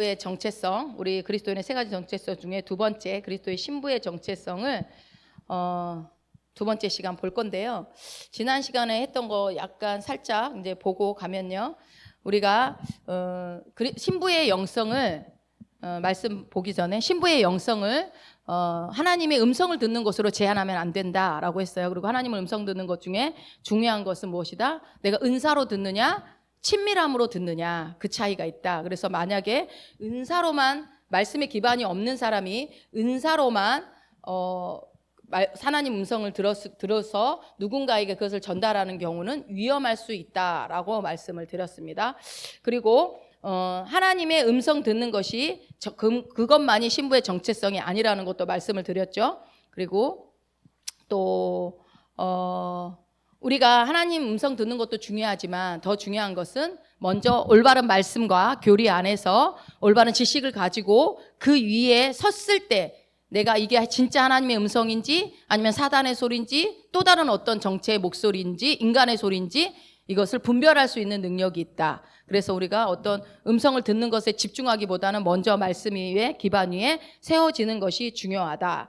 신부의 정체성, 우리 그리스도인의 세 가지 정체성 중에 두 번째 그리스도의 신부의 정체성을 두 번째 시간 볼 건데요. 지난 시간에 했던 거 약간 살짝 이제 보고 가면요. 우리가 신부의 영성을 말씀 보기 전에 신부의 영성을 하나님의 음성을 듣는 것으로 제한하면 안 된다라고 했어요. 그리고 하나님의 음성 듣는 것 중에 중요한 것은 무엇이다? 내가 은사로 듣느냐, 친밀함으로 듣느냐, 그 차이가 있다. 그래서 만약에 은사로만, 말씀에 기반이 없는 사람이 은사로만 하나님 음성을 들어서 누군가에게 그것을 전달하는 경우는 위험할 수 있다라고 말씀을 드렸습니다. 그리고 하나님의 음성 듣는 것이 그것만이 신부의 정체성이 아니라는 것도 말씀을 드렸죠. 그리고 또 우리가 하나님 음성 듣는 것도 중요하지만 더 중요한 것은 먼저 올바른 말씀과 교리 안에서 올바른 지식을 가지고 그 위에 섰을 때 내가 이게 진짜 하나님의 음성인지 아니면 사단의 소리인지 또 다른 어떤 정체의 목소리인지 인간의 소리인지 이것을 분별할 수 있는 능력이 있다. 그래서 우리가 어떤 음성을 듣는 것에 집중하기보다는 먼저 말씀 위에 기반 위에 세워지는 것이 중요하다.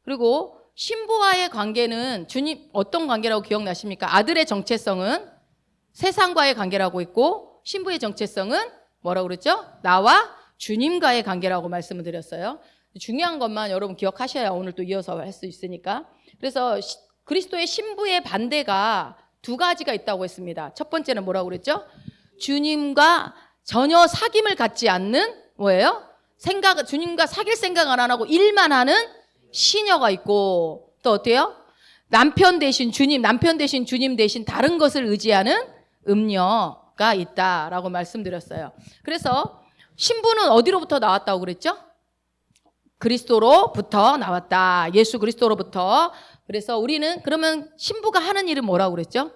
그리고 신부와의 관계는 주님 어떤 관계라고 기억나십니까? 아들의 정체성은 세상과의 관계라고 있고 신부의 정체성은 뭐라고 그랬죠? 나와 주님과의 관계라고 말씀을 드렸어요. 중요한 것만 여러분 기억하셔야 오늘 또 이어서 할 수 있으니까. 그래서 그리스도의 신부의 반대가 두 가지가 있다고 했습니다. 첫 번째는 뭐라고 그랬죠? 주님과 전혀 사귐을 갖지 않는 뭐예요? 주님과 사귈 생각 안 하고 일만 하는 시녀가 있고 또 어때요? 남편 대신 주님 대신 다른 것을 의지하는 음녀가 있다라고 말씀드렸어요. 그래서 신부는 어디로부터 나왔다고 그랬죠? 그리스도로부터 나왔다. 예수 그리스도로부터. 그래서 우리는 그러면 신부가 하는 일은 뭐라고 그랬죠?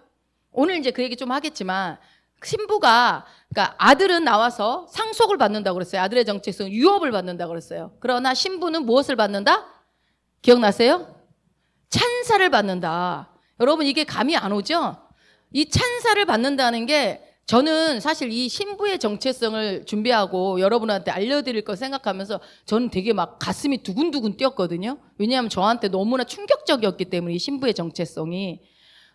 오늘 이제 그 얘기 좀 하겠지만 신부가 그러니까 아들은 나와서 상속을 받는다고 그랬어요. 아들의 정체성 유업을 받는다고 그랬어요. 그러나 신부는 무엇을 받는다? 기억나세요? 찬사를 받는다. 여러분 이게 감이 안 오죠? 이 찬사를 받는다는 게 저는 사실 이 신부의 정체성을 준비하고 여러분한테 알려드릴 거 생각하면서 저는 되게 막 가슴이 두근두근 뛰었거든요. 왜냐하면 저한테 너무나 충격적이었기 때문에 이 신부의 정체성이.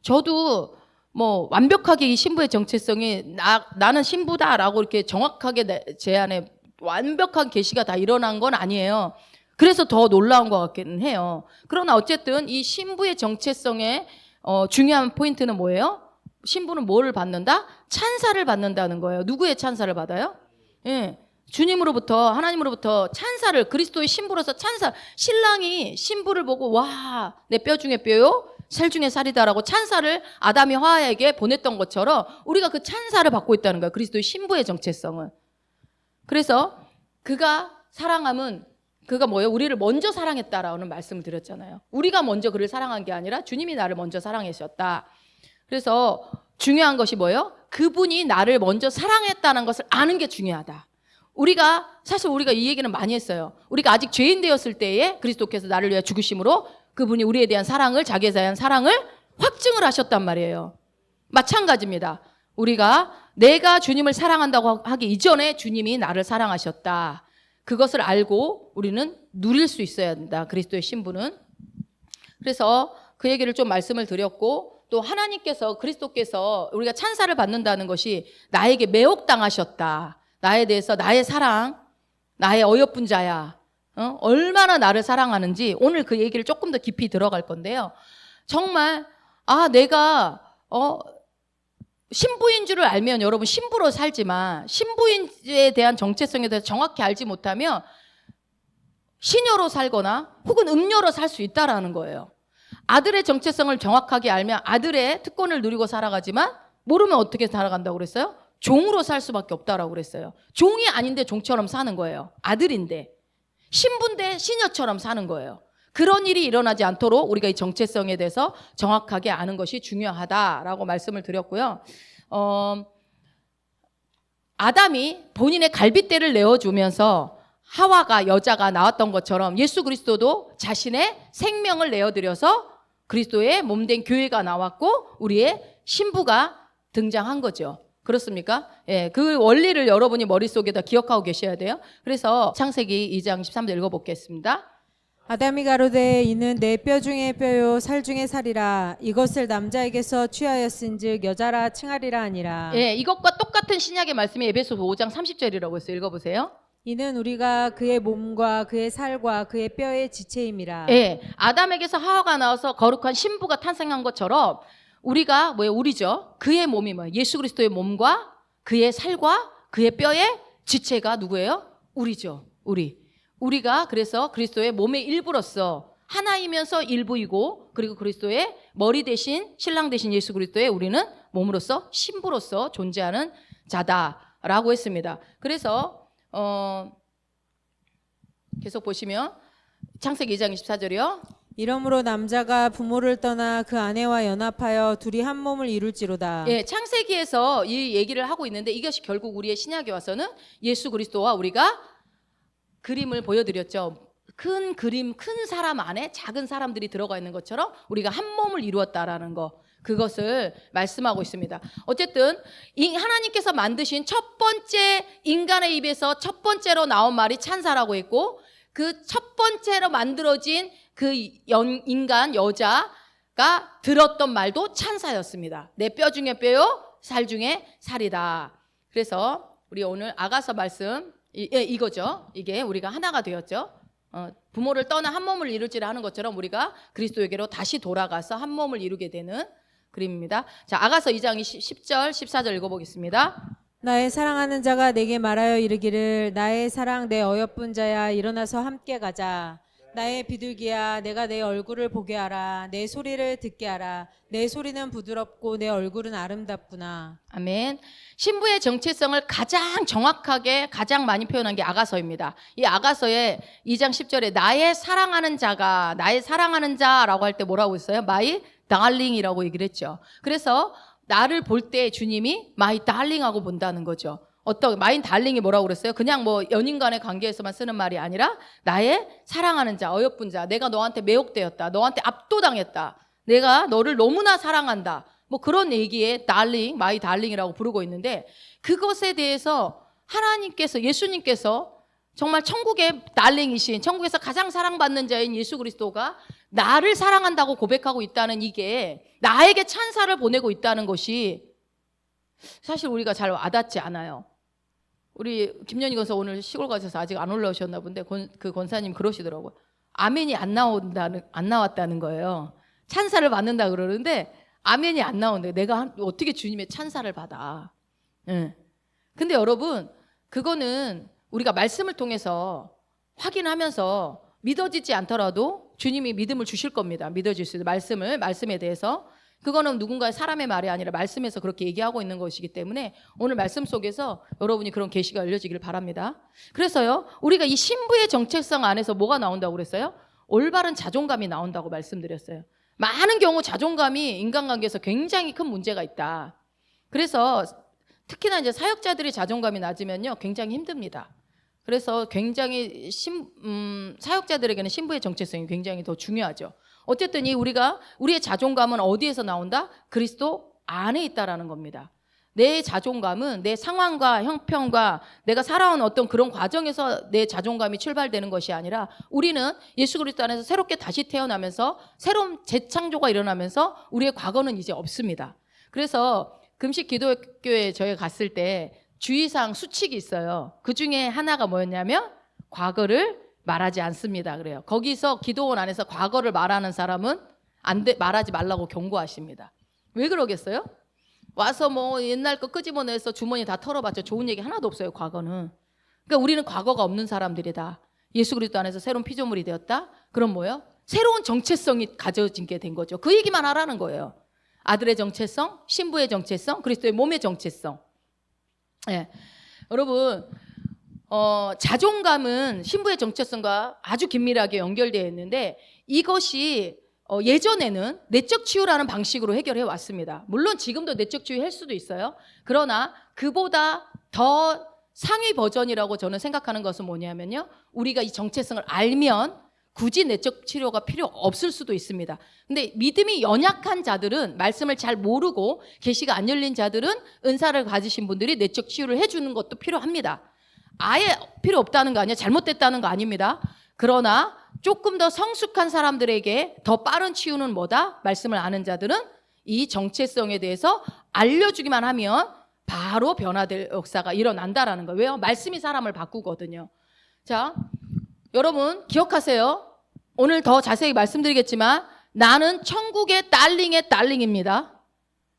저도 뭐 완벽하게 이 신부의 정체성이 나는 신부다라고 이렇게 정확하게 제 안에 완벽한 계시가 다 일어난 건 아니에요. 그래서 더 놀라운 것 같기는 해요. 그러나 어쨌든 이 신부의 정체성의 중요한 포인트는 뭐예요? 신부는 뭐를 받는다? 찬사를 받는다는 거예요. 누구의 찬사를 받아요? 예. 주님으로부터 하나님으로부터 찬사를 그리스도의 신부로서 찬사. 신랑이 신부를 보고 와, 내 뼈 중에 뼈요 살 중에 살이다라고 찬사를 아담이 하와에게 보냈던 것처럼 우리가 그 찬사를 받고 있다는 거예요. 그리스도의 신부의 정체성은. 그래서 그가 사랑함은 그가 뭐예요? 우리를 먼저 사랑했다라는 말씀을 드렸잖아요. 우리가 먼저 그를 사랑한 게 아니라 주님이 나를 먼저 사랑하셨다. 그래서 중요한 것이 뭐예요? 그분이 나를 먼저 사랑했다는 것을 아는 게 중요하다. 사실 우리가 이 얘기는 많이 했어요. 우리가 아직 죄인 되었을 때에 그리스도께서 나를 위해 죽으심으로 그분이 우리에 대한 사랑을, 자기에 대한 사랑을 확증을 하셨단 말이에요. 마찬가지입니다. 내가 주님을 사랑한다고 하기 이전에 주님이 나를 사랑하셨다. 그것을 알고 우리는 누릴 수 있어야 된다. 그리스도의 신부는. 그래서 그 얘기를 좀 말씀을 드렸고 또 하나님께서 그리스도께서 우리가 찬사를 받는다는 것이 나에게 매혹당하셨다. 나에 대해서 나의 사랑, 나의 어여쁜 자야. 얼마나 나를 사랑하는지 오늘 그 얘기를 조금 더 깊이 들어갈 건데요. 정말 내가 신부인 줄을 알면 여러분 신부로 살지만 신부인에 대한 정체성에 대해서 정확히 알지 못하면 시녀로 살거나 혹은 음녀로 살 수 있다라는 거예요. 아들의 정체성을 정확하게 알면 아들의 특권을 누리고 살아가지만 모르면 어떻게 살아간다고 그랬어요? 종으로 살 수밖에 없다라고 그랬어요. 종이 아닌데 종처럼 사는 거예요. 아들인데. 신부인데 시녀처럼 사는 거예요. 그런 일이 일어나지 않도록 우리가 이 정체성에 대해서 정확하게 아는 것이 중요하다라고 말씀을 드렸고요. 아담이 본인의 갈빗대를 내어주면서 하와가 여자가 나왔던 것처럼 예수 그리스도도 자신의 생명을 내어드려서 그리스도의 몸된 교회가 나왔고 우리의 신부가 등장한 거죠. 그렇습니까? 예, 그 원리를 여러분이 머릿속에다 기억하고 계셔야 돼요. 그래서 창세기 2장 13절 읽어보겠습니다. 아담이 가로되 이는 내 뼈 중에 뼈요 살 중에 살이라 이것을 남자에게서 취하였은즉 여자라 칭하리라 하니라. 예, 이것과 똑같은 신약의 말씀이 에베소 5장 30절이라고 했어요. 읽어보세요. 이는 우리가 그의 몸과 그의 살과 그의 뼈의 지체임이라. 예, 아담에게서 하와가 나와서 거룩한 신부가 탄생한 것처럼 우리가 우리죠. 그의 몸이 예수 그리스도의 몸과 그의 살과 그의 뼈의 지체가 누구예요? 우리죠. 우리가 그래서 그리스도의 몸의 일부로서 하나이면서 일부이고, 그리고 그리스도의 머리 대신 신랑 대신 예수 그리스도의 우리는 몸으로서 신부로서 존재하는 자다라고 했습니다. 그래서 계속 보시면 창세기 2장 24절이요. 이러므로 남자가 부모를 떠나 그 아내와 연합하여 둘이 한 몸을 이룰지로다. 예, 창세기에서 이 얘기를 하고 있는데 이것이 결국 우리의 신약에 와서는 예수 그리스도와 우리가 그림을 보여드렸죠. 큰 그림, 큰 사람 안에 작은 사람들이 들어가 있는 것처럼 우리가 한 몸을 이루었다라는 거, 그것을 말씀하고 있습니다. 어쨌든 하나님께서 만드신 첫 번째 인간의 입에서 첫 번째로 나온 말이 찬사라고 했고, 그 첫 번째로 만들어진 그 인간 여자가 들었던 말도 찬사였습니다. 내 뼈 중에 뼈요, 살 중에 살이다. 그래서 우리 오늘 아가서 말씀 이거죠. 이게 우리가 하나가 되었죠. 부모를 떠나 한 몸을 이룰지라 하는 것처럼 우리가 그리스도에게로 다시 돌아가서 한 몸을 이루게 되는 그림입니다. 자, 아가서 2장 10절 14절 읽어보겠습니다. 나의 사랑하는 자가 내게 말하여 이르기를 나의 사랑 내 어여쁜 자야 일어나서 함께 가자. 나의 비둘기야 내가 내 얼굴을 보게 하라. 내 소리를 듣게 하라. 내 소리는 부드럽고 내 얼굴은 아름답구나. 아멘. 신부의 정체성을 가장 정확하게 가장 많이 표현한 게 아가서입니다. 이 아가서의 2장 10절에 나의 사랑하는 자라고 할 때 뭐라고 했어요? My darling이라고 얘기를 했죠. 그래서 나를 볼 때 주님이 my darling하고 본다는 거죠. 마인 달링이 뭐라고 그랬어요? 그냥 연인 간의 관계에서만 쓰는 말이 아니라 나의 사랑하는 자, 어여쁜 자, 내가 너한테 매혹되었다, 너한테 압도당했다, 내가 너를 너무나 사랑한다, 그런 얘기에 달링, 마이 달링이라고 부르고 있는데, 그것에 대해서 하나님께서, 예수님께서 정말 천국의 달링이신, 천국에서 가장 사랑받는 자인 예수 그리스도가 나를 사랑한다고 고백하고 있다는, 이게 나에게 찬사를 보내고 있다는 것이 사실 우리가 잘 와닿지 않아요. 우리 김연희 권사 오늘 시골 가셔서 아직 안 올라오셨나 본데 그 권사님 그러시더라고요. 아멘이 안 나왔다는 거예요. 찬사를 받는다 그러는데 아멘이 안 나온대. 내가 어떻게 주님의 찬사를 받아. 네. 근데 여러분, 그거는 우리가 말씀을 통해서 확인하면서 믿어지지 않더라도 주님이 믿음을 주실 겁니다. 믿어질 수 있는 말씀에 대해서. 그거는 누군가의 사람의 말이 아니라 말씀에서 그렇게 얘기하고 있는 것이기 때문에 오늘 말씀 속에서 여러분이 그런 계시가 열려지기를 바랍니다. 그래서요, 우리가 이 신부의 정체성 안에서 뭐가 나온다고 그랬어요? 올바른 자존감이 나온다고 말씀드렸어요. 많은 경우 자존감이 인간관계에서 굉장히 큰 문제가 있다. 그래서 특히나 이제 사역자들이 자존감이 낮으면요, 굉장히 힘듭니다. 그래서 굉장히 사역자들에게는 신부의 정체성이 굉장히 더 중요하죠. 어쨌든 우리의 자존감은 어디에서 나온다? 그리스도 안에 있다라는 겁니다. 내 자존감은 내 상황과 형편과 내가 살아온 어떤 그런 과정에서 내 자존감이 출발되는 것이 아니라, 우리는 예수 그리스도 안에서 새롭게 다시 태어나면서 새로운 재창조가 일어나면서 우리의 과거는 이제 없습니다. 그래서 금식 기도교회 저희 갔을 때 주의사항 수칙이 있어요. 그 중에 하나가 뭐였냐면 과거를 말하지 않습니다. 그래요. 거기서 기도원 안에서 과거를 말하는 사람은 말하지 말라고 경고하십니다. 왜 그러겠어요? 와서 옛날 거 끄집어내서 주머니 다 털어봤죠. 좋은 얘기 하나도 없어요, 과거는. 그러니까 우리는 과거가 없는 사람들이다. 예수 그리스도 안에서 새로운 피조물이 되었다. 그럼 뭐예요? 새로운 정체성이 가져지게 된 거죠. 그 얘기만 하라는 거예요. 아들의 정체성, 신부의 정체성, 그리스도의 몸의 정체성. 네. 여러분, 자존감은 신부의 정체성과 아주 긴밀하게 연결되어 있는데, 이것이 예전에는 내적 치유라는 방식으로 해결해 왔습니다. 물론 지금도 내적 치유 할 수도 있어요. 그러나 그보다 더 상위 버전이라고 저는 생각하는 것은 뭐냐면요, 우리가 이 정체성을 알면 굳이 내적 치료가 필요 없을 수도 있습니다. 근데 믿음이 연약한 자들은, 말씀을 잘 모르고 계시가 안 열린 자들은 은사를 가지신 분들이 내적 치유를 해주는 것도 필요합니다. 아예 필요 없다는 거 아니에요. 잘못됐다는 거 아닙니다. 그러나 조금 더 성숙한 사람들에게 더 빠른 치유는 뭐다? 말씀을 아는 자들은 이 정체성에 대해서 알려주기만 하면 바로 변화될 역사가 일어난다라는 거예요. 왜요? 말씀이 사람을 바꾸거든요. 자, 여러분 기억하세요. 오늘 더 자세히 말씀드리겠지만 나는 천국의 딸링의 딸링입니다.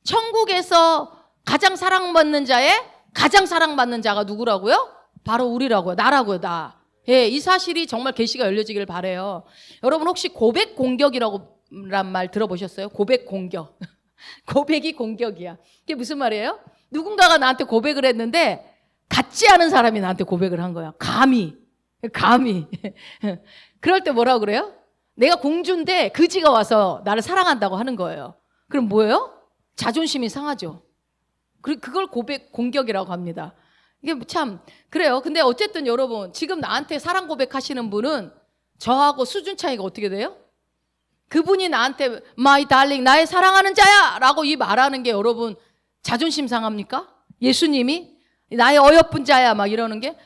천국에서 가장 사랑받는 자의 가장 사랑받는 자가 누구라고요? 바로 우리라고요. 나라고요. 나. 예, 이 사실이 정말 계시가 열려지길 바라요. 여러분 혹시 고백 공격이라고 란 말 들어보셨어요? 고백 공격. 고백이 공격이야. 이게 무슨 말이에요? 누군가가 나한테 고백을 했는데 같지 않은 사람이 나한테 고백을 한 거야. 감히. 그럴 때 뭐라고 그래요? 내가 공주인데 그지가 와서 나를 사랑한다고 하는 거예요. 그럼 뭐예요? 자존심이 상하죠. 그걸 고백 공격이라고 합니다. 이게 참 그래요. 근데 어쨌든 여러분 지금 나한테 사랑 고백하시는 분은 저하고 수준 차이가 어떻게 돼요? 그분이 나한테 My darling 나의 사랑하는 자야 라고 이 말하는 게 여러분 자존심 상합니까? 예수님이 나의 어여쁜 자야 막 이러는 게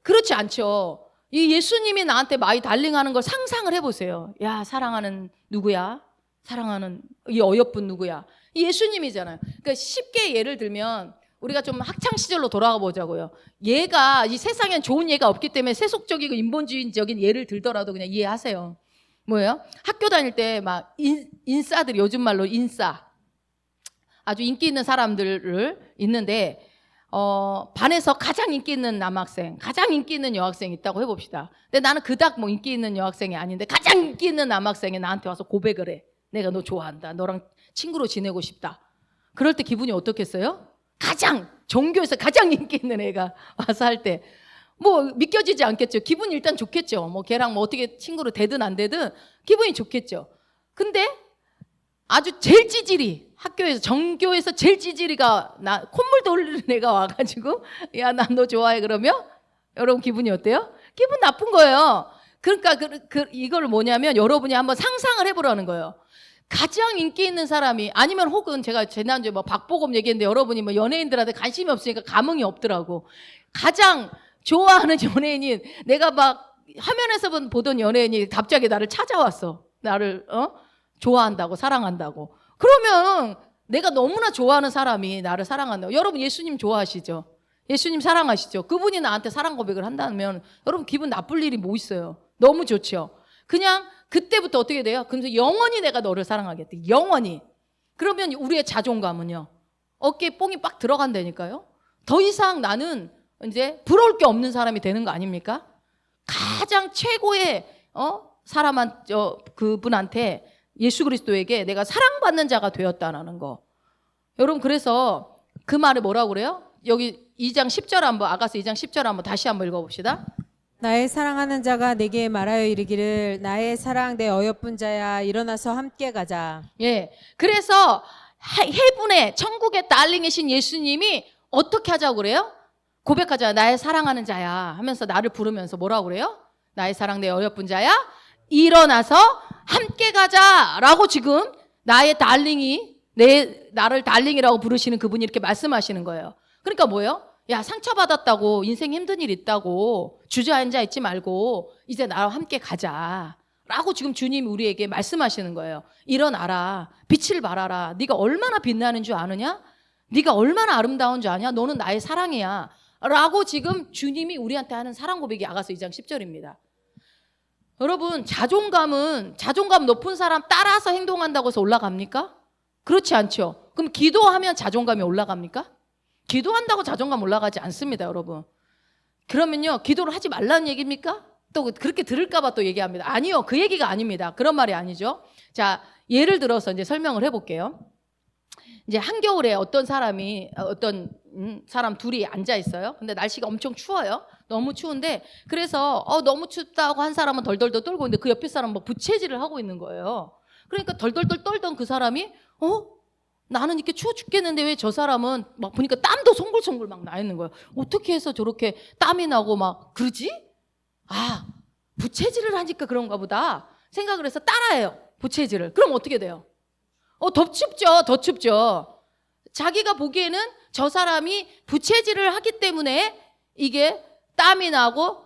그렇지 않죠. 이 예수님이 나한테 My darling 하는 걸 상상을 해보세요. 야 사랑하는 누구야? 사랑하는 이 어여쁜 누구야? 이 예수님이잖아요. 그러니까 쉽게 예를 들면 우리가 좀 학창 시절로 돌아가 보자고요. 얘가 이 세상엔 좋은 예가 없기 때문에 세속적이고 인본주의적인 예를 들더라도 그냥 이해하세요. 뭐예요? 학교 다닐 때 막 인싸들이 요즘 말로 인싸 아주 인기 있는 사람들을 있는데 반에서 가장 인기 있는 남학생, 가장 인기 있는 여학생이 있다고 해봅시다. 근데 나는 그닥 뭐 인기 있는 여학생이 아닌데 가장 인기 있는 남학생이 나한테 와서 고백을 해. 내가 너 좋아한다. 너랑 친구로 지내고 싶다. 그럴 때 기분이 어떻겠어요? 가장 종교에서 가장 인기 있는 애가 와서 할 때 뭐 믿겨지지 않겠죠. 기분이 일단 좋겠죠. 뭐 걔랑 뭐 어떻게 친구로 되든 안 되든 기분이 좋겠죠. 근데 아주 제일 찌질이 학교에서 정교에서 제일 찌질이가 나 콧물 돌리는 애가 와가지고 야 난 너 좋아해 그러면 여러분 기분이 어때요? 기분 나쁜 거예요. 그러니까 이걸 뭐냐면 여러분이 한번 상상을 해보라는 거예요. 가장 인기 있는 사람이 아니면 혹은 제가 지난주에 뭐 박보검 얘기했는데 여러분이 뭐 연예인들한테 관심이 없으니까 감흥이 없더라고. 가장 좋아하는 연예인이 내가 막 화면에서 보던 연예인이 갑자기 나를 찾아왔어. 나를 좋아한다고 사랑한다고. 그러면 내가 너무나 좋아하는 사람이 나를 사랑한다고. 여러분 예수님 좋아하시죠? 예수님 사랑하시죠? 그분이 나한테 사랑 고백을 한다면 여러분 기분 나쁠 일이 뭐 있어요? 너무 좋죠. 그냥 그때부터 어떻게 돼요? 그러면서 영원히 내가 너를 사랑하겠다. 영원히. 그러면 우리의 자존감은요. 어깨에 뽕이 빡 들어간다니까요. 더 이상 나는 이제 부러울 게 없는 사람이 되는 거 아닙니까? 가장 최고의 그분한테 예수 그리스도에게 내가 사랑받는 자가 되었다는 거. 여러분 그래서 그 말을 뭐라고 그래요? 여기 2장 10절 한번 아가서 2장 10절 한번 다시 한번 읽어봅시다. 나의 사랑하는 자가 내게 말하여 이르기를 나의 사랑 내 어여쁜 자야 일어나서 함께 가자. 예, 그래서 해분의 천국의 달링이신 예수님이 어떻게 하자고 그래요? 고백하자. 나의 사랑하는 자야 하면서 나를 부르면서 뭐라고 그래요? 나의 사랑 내 어여쁜 자야 일어나서 함께 가자라고 지금 나의 달링이 나를 달링이라고 부르시는 그분이 이렇게 말씀하시는 거예요. 그러니까 뭐예요? 야 상처받았다고 인생 힘든 일 있다고 주저앉아 있지 말고 이제 나와 함께 가자라고 지금 주님이 우리에게 말씀하시는 거예요. 일어나라. 빛을 발하라. 네가 얼마나 빛나는 줄 아느냐? 네가 얼마나 아름다운 줄 아냐? 너는 나의 사랑이야 라고 지금 주님이 우리한테 하는 사랑 고백이 아가서 2장 10절입니다. 여러분 자존감 높은 사람 따라서 행동한다고 해서 올라갑니까? 그렇지 않죠. 그럼 기도하면 자존감이 올라갑니까? 기도한다고 자존감 올라가지 않습니다, 여러분. 그러면요, 기도를 하지 말라는 얘기입니까? 또 그렇게 들을까 봐 또 얘기합니다. 아니요, 그 얘기가 아닙니다. 그런 말이 아니죠. 자, 예를 들어서 이제 설명을 해볼게요. 이제 한겨울에 어떤 사람 둘이 앉아 있어요. 근데 날씨가 엄청 추워요. 너무 추운데 그래서 너무 춥다고 한 사람은 덜덜덜 떨고 있는데 그 옆에 사람은 뭐 부채질을 하고 있는 거예요. 그러니까 덜덜덜 떨던 그 사람이 나는 이렇게 추워 죽겠는데 왜 저 사람은 막 보니까 땀도 송글송글 막 나 있는 거예요. 어떻게 해서 저렇게 땀이 나고 막 그러지? 부채질을 하니까 그런가 보다 생각을 해서 따라해요. 부채질을. 그럼 어떻게 돼요? 더 춥죠. 더 춥죠. 자기가 보기에는 저 사람이 부채질을 하기 때문에 이게 땀이 나고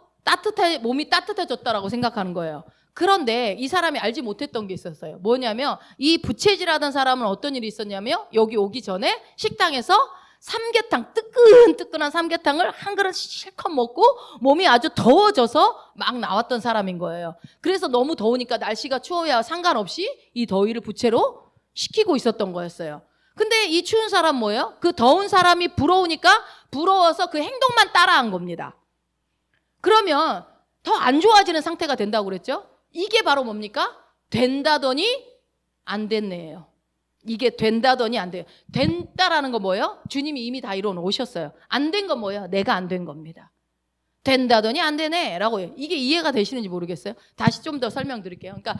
몸이 따뜻해졌다라고 생각하는 거예요. 그런데 이 사람이 알지 못했던 게 있었어요. 뭐냐면 이 부채질하던 사람은 어떤 일이 있었냐면 여기 오기 전에 식당에서 삼계탕, 뜨끈뜨끈한 삼계탕을 한 그릇 실컷 먹고 몸이 아주 더워져서 막 나왔던 사람인 거예요. 그래서 너무 더우니까 날씨가 추워야 상관없이 이 더위를 부채로 식히고 있었던 거였어요. 근데 이 추운 사람 뭐예요? 그 더운 사람이 부러우니까 부러워서 그 행동만 따라한 겁니다. 그러면 더 안 좋아지는 상태가 된다고 그랬죠? 이게 바로 뭡니까? 된다더니 안 됐네요. 이게 된다더니 안 돼요. 된다라는 거 뭐예요? 주님이 이미 다 이뤄 놓으셨어요. 안 된 건 뭐예요? 내가 안 된 겁니다. 된다더니 안 되네 라고 해요. 이게 이해가 되시는지 모르겠어요. 다시 좀 더 설명드릴게요. 그러니까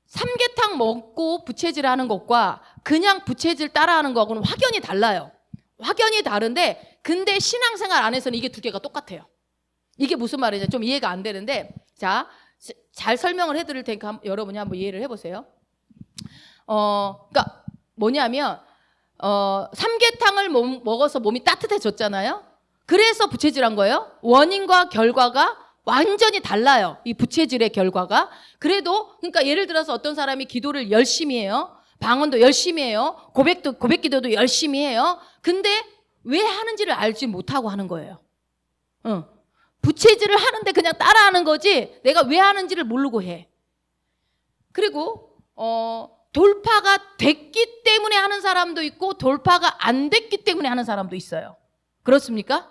삼계탕 먹고 부채질 하는 것과 그냥 부채질 따라하는 거하고는 확연히 달라요. 확연히 다른데 근데 신앙생활 안에서는 이게 두 개가 똑같아요. 이게 무슨 말이냐 좀 이해가 안 되는데 자, 잘 설명을 해드릴 테니까 여러분이 한번 이해를 해보세요. 그러니까 뭐냐면 삼계탕을 먹어서 몸이 따뜻해졌잖아요. 그래서 부채질한 거예요. 원인과 결과가 완전히 달라요. 이 부채질의 결과가. 그래도 그러니까 예를 들어서 어떤 사람이 기도를 열심히 해요. 방언도 열심히 해요. 고백 기도도 열심히 해요. 근데 왜 하는지를 알지 못하고 하는 거예요. 부채질을 하는데 그냥 따라하는 거지 내가 왜 하는지를 모르고 해. 그리고 돌파가 됐기 때문에 하는 사람도 있고 돌파가 안 됐기 때문에 하는 사람도 있어요. 그렇습니까?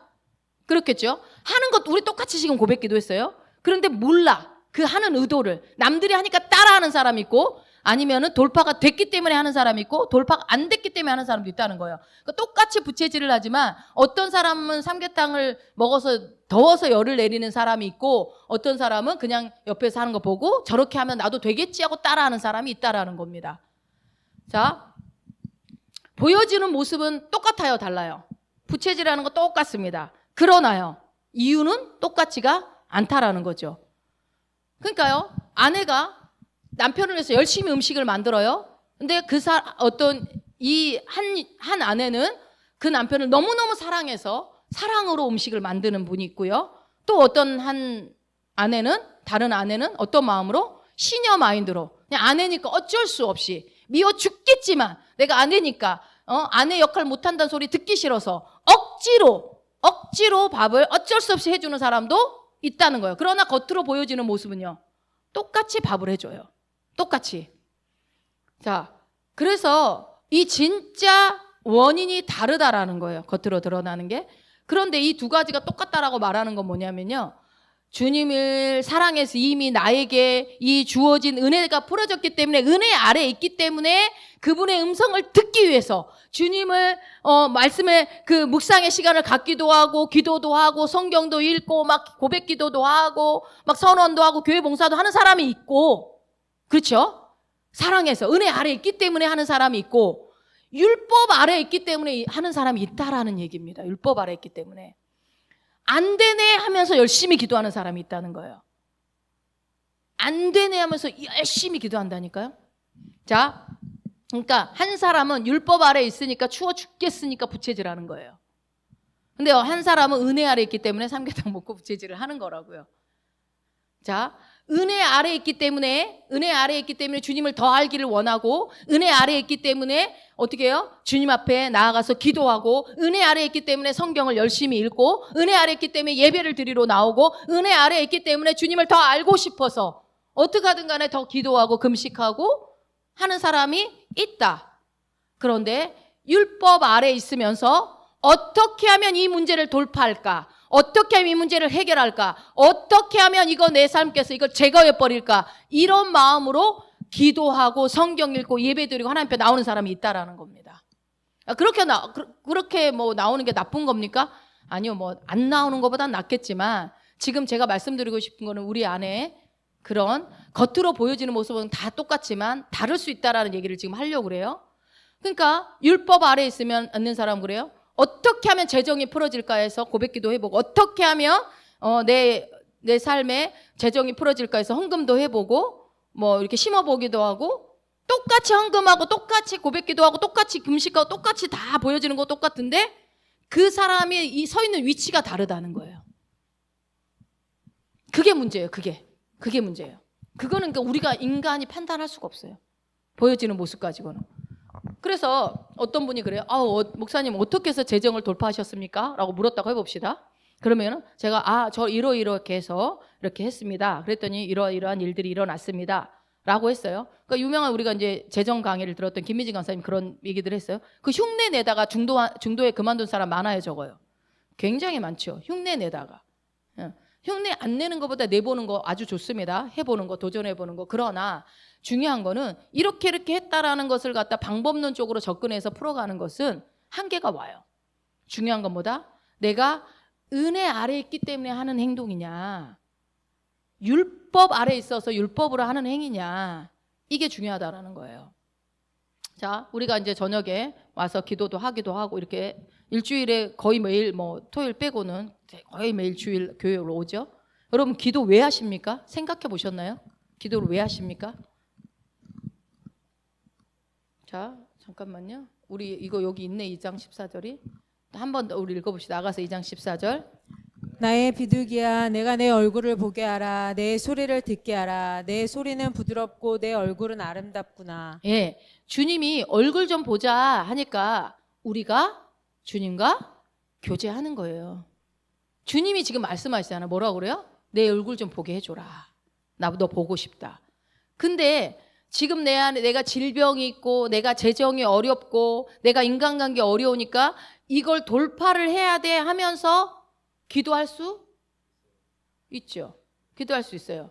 그렇겠죠? 하는 것 우리 똑같이 지금 고백기도 했어요. 그런데 몰라. 그 하는 의도를. 남들이 하니까 따라하는 사람이 있고 아니면은 돌파가 됐기 때문에 하는 사람이 있고 돌파가 안 됐기 때문에 하는 사람도 있다는 거예요. 그러니까 똑같이 부채질을 하지만 어떤 사람은 삼계탕을 먹어서 더워서 열을 내리는 사람이 있고 어떤 사람은 그냥 옆에서 하는 거 보고 저렇게 하면 나도 되겠지 하고 따라하는 사람이 있다라는 겁니다. 자, 보여지는 모습은 똑같아요, 달라요? 부채질하는 거 똑같습니다. 그러나요, 이유는 똑같지가 않다라는 거죠. 그러니까요, 아내가 남편을 위해서 열심히 음식을 만들어요. 근데 한 아내는 그 남편을 너무너무 사랑해서 사랑으로 음식을 만드는 분이 있고요. 또 어떤 다른 아내는 어떤 마음으로? 시녀 마인드로. 그냥 아내니까 어쩔 수 없이 미워 죽겠지만 내가 아내니까 아내 역할 못한다는 소리 듣기 싫어서 억지로 밥을 어쩔 수 없이 해주는 사람도 있다는 거예요. 그러나 겉으로 보여지는 모습은요, 똑같이 밥을 해줘요. 똑같이. 자, 그래서 이 진짜 원인이 다르다라는 거예요. 겉으로 드러나는 게. 그런데 이 두 가지가 똑같다라고 말하는 건 뭐냐면요, 주님을 사랑해서 이미 나에게 이 주어진 은혜가 풀어졌기 때문에 은혜 아래에 있기 때문에 그분의 음성을 듣기 위해서 주님을 말씀의 그 묵상의 시간을 갖기도 하고 기도도 하고 성경도 읽고 막 고백 기도도 하고 막 선언도 하고 교회 봉사도 하는 사람이 있고, 그렇죠? 사랑해서 은혜 아래에 있기 때문에 하는 사람이 있고 율법 아래에 있기 때문에 하는 사람이 있다라는 얘기입니다. 율법 아래에 있기 때문에. 안 되네 하면서 열심히 기도하는 사람이 있다는 거예요. 안 되네 하면서 열심히 기도한다니까요. 자, 그러니까 한 사람은 율법 아래에 있으니까 추워 죽겠으니까 부채질하는 거예요. 근데 한 사람은 은혜 아래에 있기 때문에 삼계탕 먹고 부채질을 하는 거라고요. 자, 은혜 아래에 있기 때문에 주님을 더 알기를 원하고 은혜 아래에 있기 때문에 어떻게 해요? 주님 앞에 나아가서 기도하고 은혜 아래에 있기 때문에 성경을 열심히 읽고 은혜 아래에 있기 때문에 예배를 드리러 나오고 은혜 아래에 있기 때문에 주님을 더 알고 싶어서 어떻게 하든 간에 더 기도하고 금식하고 하는 사람이 있다. 그런데 율법 아래에 있으면서 어떻게 하면 이 문제를 돌파할까? 어떻게 하면 이 문제를 해결할까? 어떻게 하면 이거 내 삶께서 이걸 제거해버릴까? 이런 마음으로 기도하고 성경 읽고 예배드리고 하나님 앞에 나오는 사람이 있다라는 겁니다. 그렇게 뭐 나오는 게 나쁜 겁니까? 아니요, 뭐 안 나오는 것보단 낫겠지만 지금 제가 말씀드리고 싶은 거는 우리 안에 그런 겉으로 보여지는 모습은 다 똑같지만 다를 수 있다라는 얘기를 지금 하려고 그래요. 그러니까 율법 아래에 있는 사람 그래요. 어떻게 하면 재정이 풀어질까 해서 고백기도 해보고 어떻게 하면 내 내 삶에 재정이 풀어질까 해서 헌금도 해보고 뭐 이렇게 심어보기도 하고 똑같이 헌금하고 똑같이 고백기도 하고 똑같이 금식하고 똑같이 다 보여지는 거 똑같은데 그 사람이 서 있는 위치가 다르다는 거예요. 그게 문제예요. 그게 문제예요. 그거는 그러니까 우리가 인간이 판단할 수가 없어요. 보여지는 모습 가지고는. 그래서 어떤 분이 그래요. 목사님 어떻게 해서 재정을 돌파하셨습니까? 라고 물었다고 해봅시다. 그러면은 제가 저 이렇게 해서 이렇게 했습니다. 그랬더니 이러이러한 일들이 일어났습니다. 라고 했어요. 그러니까 유명한 우리가 이제 재정 강의를 들었던 김미진 강사님 그런 얘기들 했어요. 그 흉내 내다가 중도에 그만둔 사람 많아요, 적어요. 굉장히 많죠. 흉내 내다가. 흉내 안 내는 것보다 내보는 거 아주 좋습니다. 해보는 거, 도전해보는 거. 그러나 중요한 거는 이렇게 했다라는 것을 갖다 방법론적으로 접근해서 풀어가는 것은 한계가 와요. 중요한 건 뭐다? 내가 은혜 아래에 있기 때문에 하는 행동이냐, 율법 아래에 있어서 율법으로 하는 행위냐, 이게 중요하다라는 거예요. 자, 우리가 이제 저녁에 와서 기도도 하기도 하고 이렇게 일주일에 거의 매일 뭐 토요일 빼고는 거의 매일 주일 교회로 오죠. 여러분 기도 왜 하십니까? 생각해 보셨나요? 기도를 왜 하십니까? 자, 잠깐만요. 우리 이거 여기 있네. 2장 14절이. 한번 더 우리 읽어봅시다. 나가서 2장 14절. 나의 비둘기야 내가 내 얼굴을 보게 하라. 내 소리를 듣게 하라. 내 소리는 부드럽고 내 얼굴은 아름답구나. 예, 주님이 얼굴 좀 보자 하니까 우리가 주님과 교제하는 거예요. 주님이 지금 말씀하시잖아요. 뭐라고 그래요? 내 얼굴 좀 보게 해줘라. 너 보고 싶다. 근데 지금 내 안에 내가 질병이 있고 내가 재정이 어렵고 내가 인간관계 어려우니까 이걸 돌파를 해야 돼 하면서 기도할 수 있죠. 기도할 수 있어요.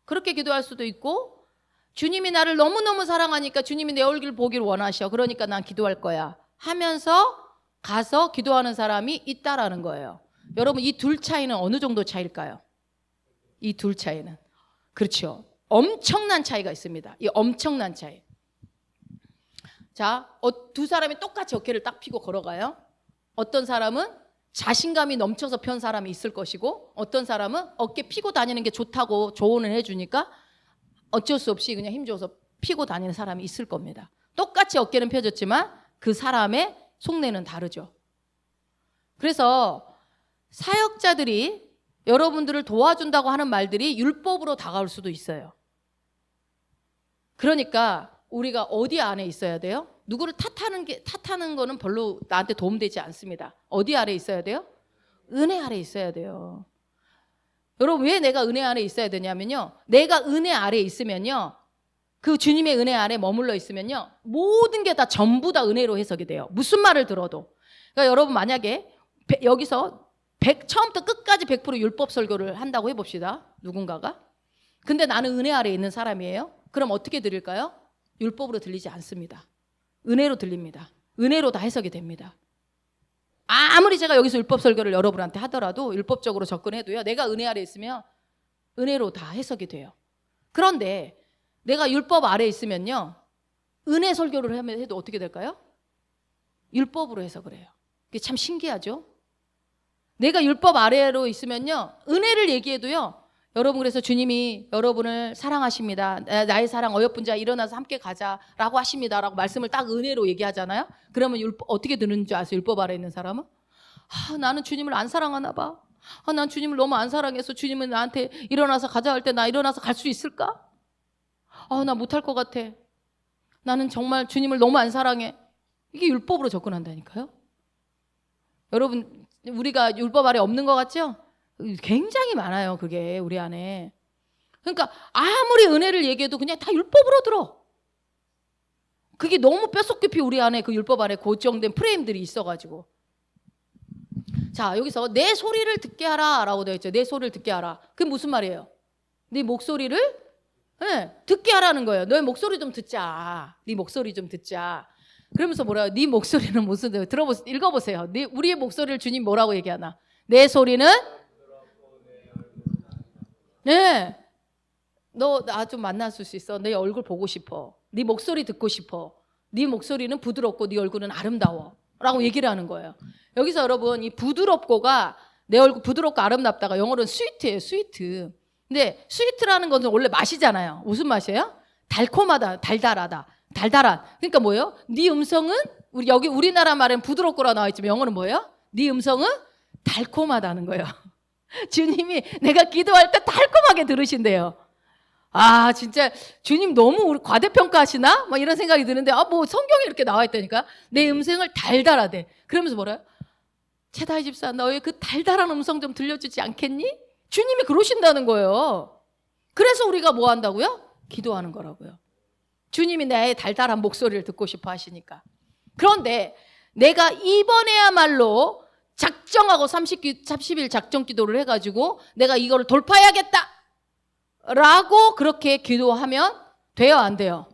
그렇게 기도할 수도 있고 주님이 나를 너무너무 사랑하니까 주님이 내 얼굴 보기를 원하셔. 그러니까 난 기도할 거야 하면서 가서 기도하는 사람이 있다라는 거예요. 여러분 이 둘 차이는 어느 정도 차이일까요? 이 둘 차이는 그렇죠. 엄청난 차이가 있습니다. 이 엄청난 차이. 자, 두 사람이 똑같이 어깨를 딱 펴고 걸어가요. 어떤 사람은 자신감이 넘쳐서 편 사람이 있을 것이고 어떤 사람은 어깨 펴고 다니는 게 좋다고 조언을 해주니까 어쩔 수 없이 그냥 힘줘서 펴고 다니는 사람이 있을 겁니다. 똑같이 어깨는 펴졌지만 그 사람의 속내는 다르죠. 그래서 사역자들이 여러분들을 도와준다고 하는 말들이 율법으로 다가올 수도 있어요. 그러니까 우리가 어디 안에 있어야 돼요? 누구를 탓하는 거는 별로 나한테 도움되지 않습니다. 어디 아래 있어야 돼요? 은혜 아래 있어야 돼요. 여러분 왜 내가 은혜 아래 있어야 되냐면요. 내가 은혜 아래 있으면요. 그 주님의 은혜 아래 머물러 있으면요. 모든 게 다 전부 다 은혜로 해석이 돼요. 무슨 말을 들어도. 그러니까 여러분 만약에 여기서 처음부터 끝까지 100% 율법 설교를 한다고 해봅시다. 누군가가. 근데 나는 은혜 아래 있는 사람이에요. 그럼 어떻게 들릴까요? 율법으로 들리지 않습니다. 은혜로 들립니다. 은혜로 다 해석이 됩니다. 아무리 제가 여기서 율법 설교를 여러분한테 하더라도 율법적으로 접근해도요. 내가 은혜 아래 있으면 은혜로 다 해석이 돼요. 그런데 내가 율법 아래 있으면요. 은혜 설교를 해도 어떻게 될까요? 율법으로 해석을 해요. 그게 참 신기하죠? 내가 율법 아래로 있으면요. 은혜를 얘기해도요. 여러분 그래서 주님이 여러분을 사랑하십니다. 나의 사랑 어여쁜 자 일어나서 함께 가자라고 하십니다. 라고 말씀을 딱 은혜로 얘기하잖아요. 그러면 어떻게 듣는 줄 아세요? 율법 아래 있는 사람은? 나는 주님을 안 사랑하나 봐. 난 주님을 너무 안 사랑해서 주님은 나한테 일어나서 가자 할 때 나 일어나서 갈 수 있을까? 나 못할 것 같아. 나는 정말 주님을 너무 안 사랑해. 이게 율법으로 접근한다니까요. 여러분 우리가 율법 아래 없는 것 같죠? 굉장히 많아요. 그게 우리 안에. 그러니까 아무리 은혜를 얘기해도 그냥 다 율법으로 들어. 그게 너무 뼛속 깊이 우리 안에 그 율법 안에 고정된 프레임들이 있어가지고. 자 여기서 내 소리를 듣게 하라 라고 되어 있죠. 내 소리를 듣게 하라. 그게 무슨 말이에요? 네 목소리를 듣게 하라는 거예요. 너의 목소리 좀 듣자. 네 목소리 좀 듣자. 그러면서 뭐라고? 네 목소리는 무슨 읽어보세요. 우리의 목소리를 주님 뭐라고 얘기하나? 내 소리는 네. 너 나 좀 만났을 수 있어. 내 얼굴 보고 싶어. 네 목소리 듣고 싶어. 네 목소리는 부드럽고 네 얼굴은 아름다워. 라고 얘기를 하는 거예요. 여기서 여러분 이 부드럽고가 내 얼굴 부드럽고 아름답다가 영어로는 스위트예요. 스위트. 근데 스위트라는 것은 원래 맛이잖아요. 무슨 맛이에요? 달콤하다, 달달하다, 달달한. 그러니까 뭐예요? 네 음성은 여기 우리나라 말엔 부드럽고라 나와 있지만 영어는 뭐예요? 네 음성은 달콤하다는 거예요. 주님이 내가 기도할 때 달콤하게 들으신대요. 아, 진짜 주님 너무 우리 과대평가하시나? 막 이런 생각이 드는데, 뭐 성경에 이렇게 나와 있다니까. 내 음성을 달달하대. 그러면서 뭐래요? 최다희 집사, 너의 그 달달한 음성 좀 들려주지 않겠니? 주님이 그러신다는 거예요. 그래서 우리가 뭐 한다고요? 기도하는 거라고요. 주님이 내 달달한 목소리를 듣고 싶어 하시니까. 그런데 내가 이번에야말로 작정하고 30일 작정 기도를 해가지고 내가 이거를 돌파해야겠다 라고 그렇게 기도하면 돼요, 안 돼요?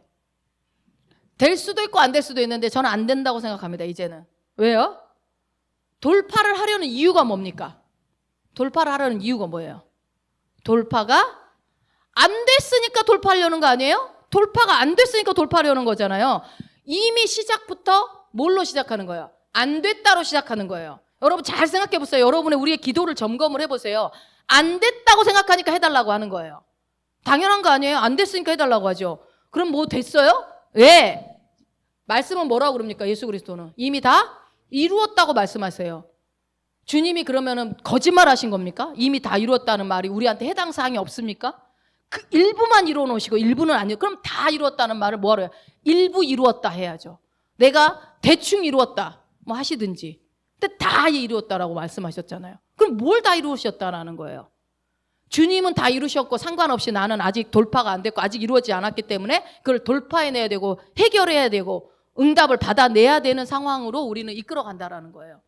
될 수도 있고 안 될 수도 있는데 저는 안 된다고 생각합니다, 이제는. 왜요? 돌파를 하려는 이유가 뭡니까? 돌파를 하려는 이유가 뭐예요? 돌파가 안 됐으니까 돌파하려는 거 아니에요? 돌파가 안 됐으니까 돌파하려는 거잖아요. 이미 시작부터 뭘로 시작하는 거예요? 안 됐다로 시작하는 거예요. 여러분 잘 생각해 보세요. 여러분의 우리의 기도를 점검을 해보세요. 안 됐다고 생각하니까 해달라고 하는 거예요. 당연한 거 아니에요? 안 됐으니까 해달라고 하죠. 그럼 뭐 됐어요? 왜? 말씀은 뭐라고 그럽니까? 예수 그리스도는 이미 다 이루었다고 말씀하세요. 주님이 그러면은 거짓말 하신 겁니까? 이미 다 이루었다는 말이 우리한테 해당 사항이 없습니까? 그 일부만 이루어 놓으시고 일부는 아니에요. 그럼 다 이루었다는 말을 뭐하러 해요? 일부 이루었다 해야죠. 내가 대충 이루었다 뭐 하시든지. 근데 다 이루었다라고 말씀하셨잖아요. 그럼 뭘 다 이루셨다라는 거예요? 주님은 다 이루셨고 상관없이 나는 아직 돌파가 안 됐고 아직 이루어지지 않았기 때문에 그걸 돌파해내야 되고 해결해야 되고 응답을 받아내야 되는 상황으로 우리는 이끌어간다라는 거예요.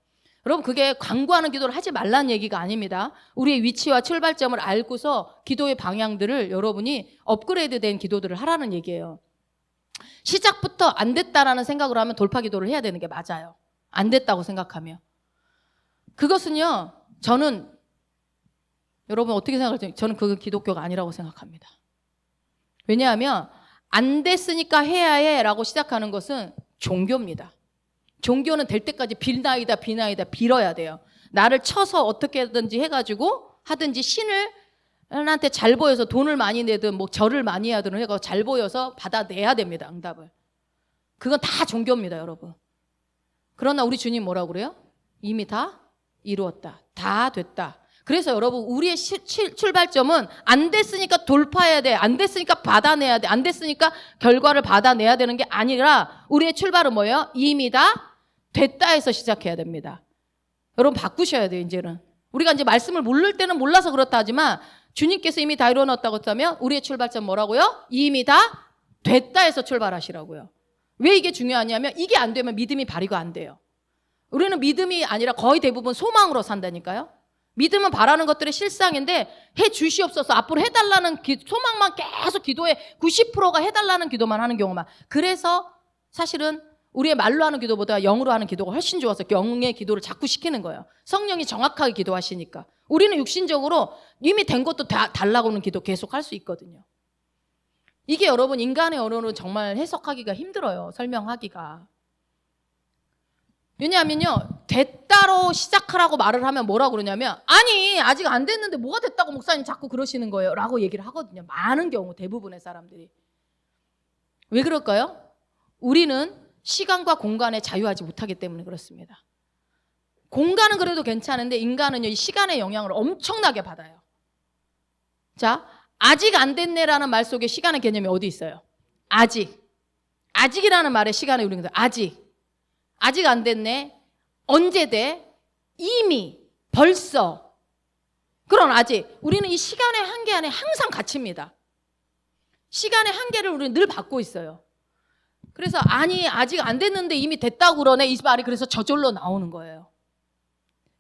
여러분 그게 광고하는 기도를 하지 말라는 얘기가 아닙니다. 우리의 위치와 출발점을 알고서 기도의 방향들을 여러분이 업그레이드된 기도들을 하라는 얘기예요. 시작부터 안 됐다라는 생각을 하면 돌파 기도를 해야 되는 게 맞아요. 안 됐다고 생각하면. 그것은요, 저는 여러분 어떻게 생각하세요? 저는 그건 기독교가 아니라고 생각합니다. 왜냐하면 안 됐으니까 해야 해라고 시작하는 것은 종교입니다. 종교는 될 때까지 비나이다 빌어야 돼요. 나를 쳐서 어떻게든지 해가지고 하든지 신을한테 잘 보여서 돈을 많이 내든 뭐 절을 많이 하든 해서 잘 보여서 받아내야 됩니다. 응답을. 그건 다 종교입니다, 여러분. 그러나 우리 주님 뭐라고 그래요? 이미 다 이루었다. 다 됐다. 그래서 여러분 우리의 출발점은 안 됐으니까 돌파해야 돼. 안 됐으니까 받아내야 돼. 안 됐으니까 결과를 받아내야 되는 게 아니라 우리의 출발은 뭐예요? 이미 다 됐다에서 시작해야 됩니다. 여러분 바꾸셔야 돼요, 이제는. 우리가 이제 말씀을 모를 때는 몰라서 그렇다 하지만 주님께서 이미 다 이루어놨다고 했다면 우리의 출발점 뭐라고요? 이미 다 됐다에서 출발하시라고요. 왜 이게 중요하냐면 이게 안 되면 믿음이 발휘가 안 돼요. 우리는 믿음이 아니라 거의 대부분 소망으로 산다니까요. 믿음은 바라는 것들의 실상인데 해 주시옵소서 앞으로 해달라는 소망만 계속 기도에 90%가 해달라는 기도만 하는 경우만. 그래서 사실은 우리의 말로 하는 기도보다 영으로 하는 기도가 훨씬 좋아서 영의 기도를 자꾸 시키는 거예요. 성령이 정확하게 기도하시니까. 우리는 육신적으로 이미 된 것도 달라고는 기도 계속 할 수 있거든요. 이게 여러분 인간의 언어는 정말 해석하기가 힘들어요. 설명하기가. 왜냐하면요, 됐다로 시작하라고 말을 하면 뭐라고 그러냐면 아니 아직 안 됐는데 뭐가 됐다고 목사님 자꾸 그러시는 거예요 라고 얘기를 하거든요. 많은 경우 대부분의 사람들이. 왜 그럴까요? 우리는 시간과 공간에 자유하지 못하기 때문에 그렇습니다. 공간은 그래도 괜찮은데 인간은요 이 시간의 영향을 엄청나게 받아요. 자, 아직 안 됐네라는 말 속에 시간의 개념이 어디 있어요? 아직이라는 말에 시간의 우리는 아직 안 됐네. 언제 돼? 이미, 벌써. 그런 아직. 우리는 이 시간의 한계 안에 항상 갇힙니다. 시간의 한계를 우리는 늘 받고 있어요. 그래서 아니 아직 안 됐는데 이미 됐다고 그러네. 이 말이 그래서 저절로 나오는 거예요.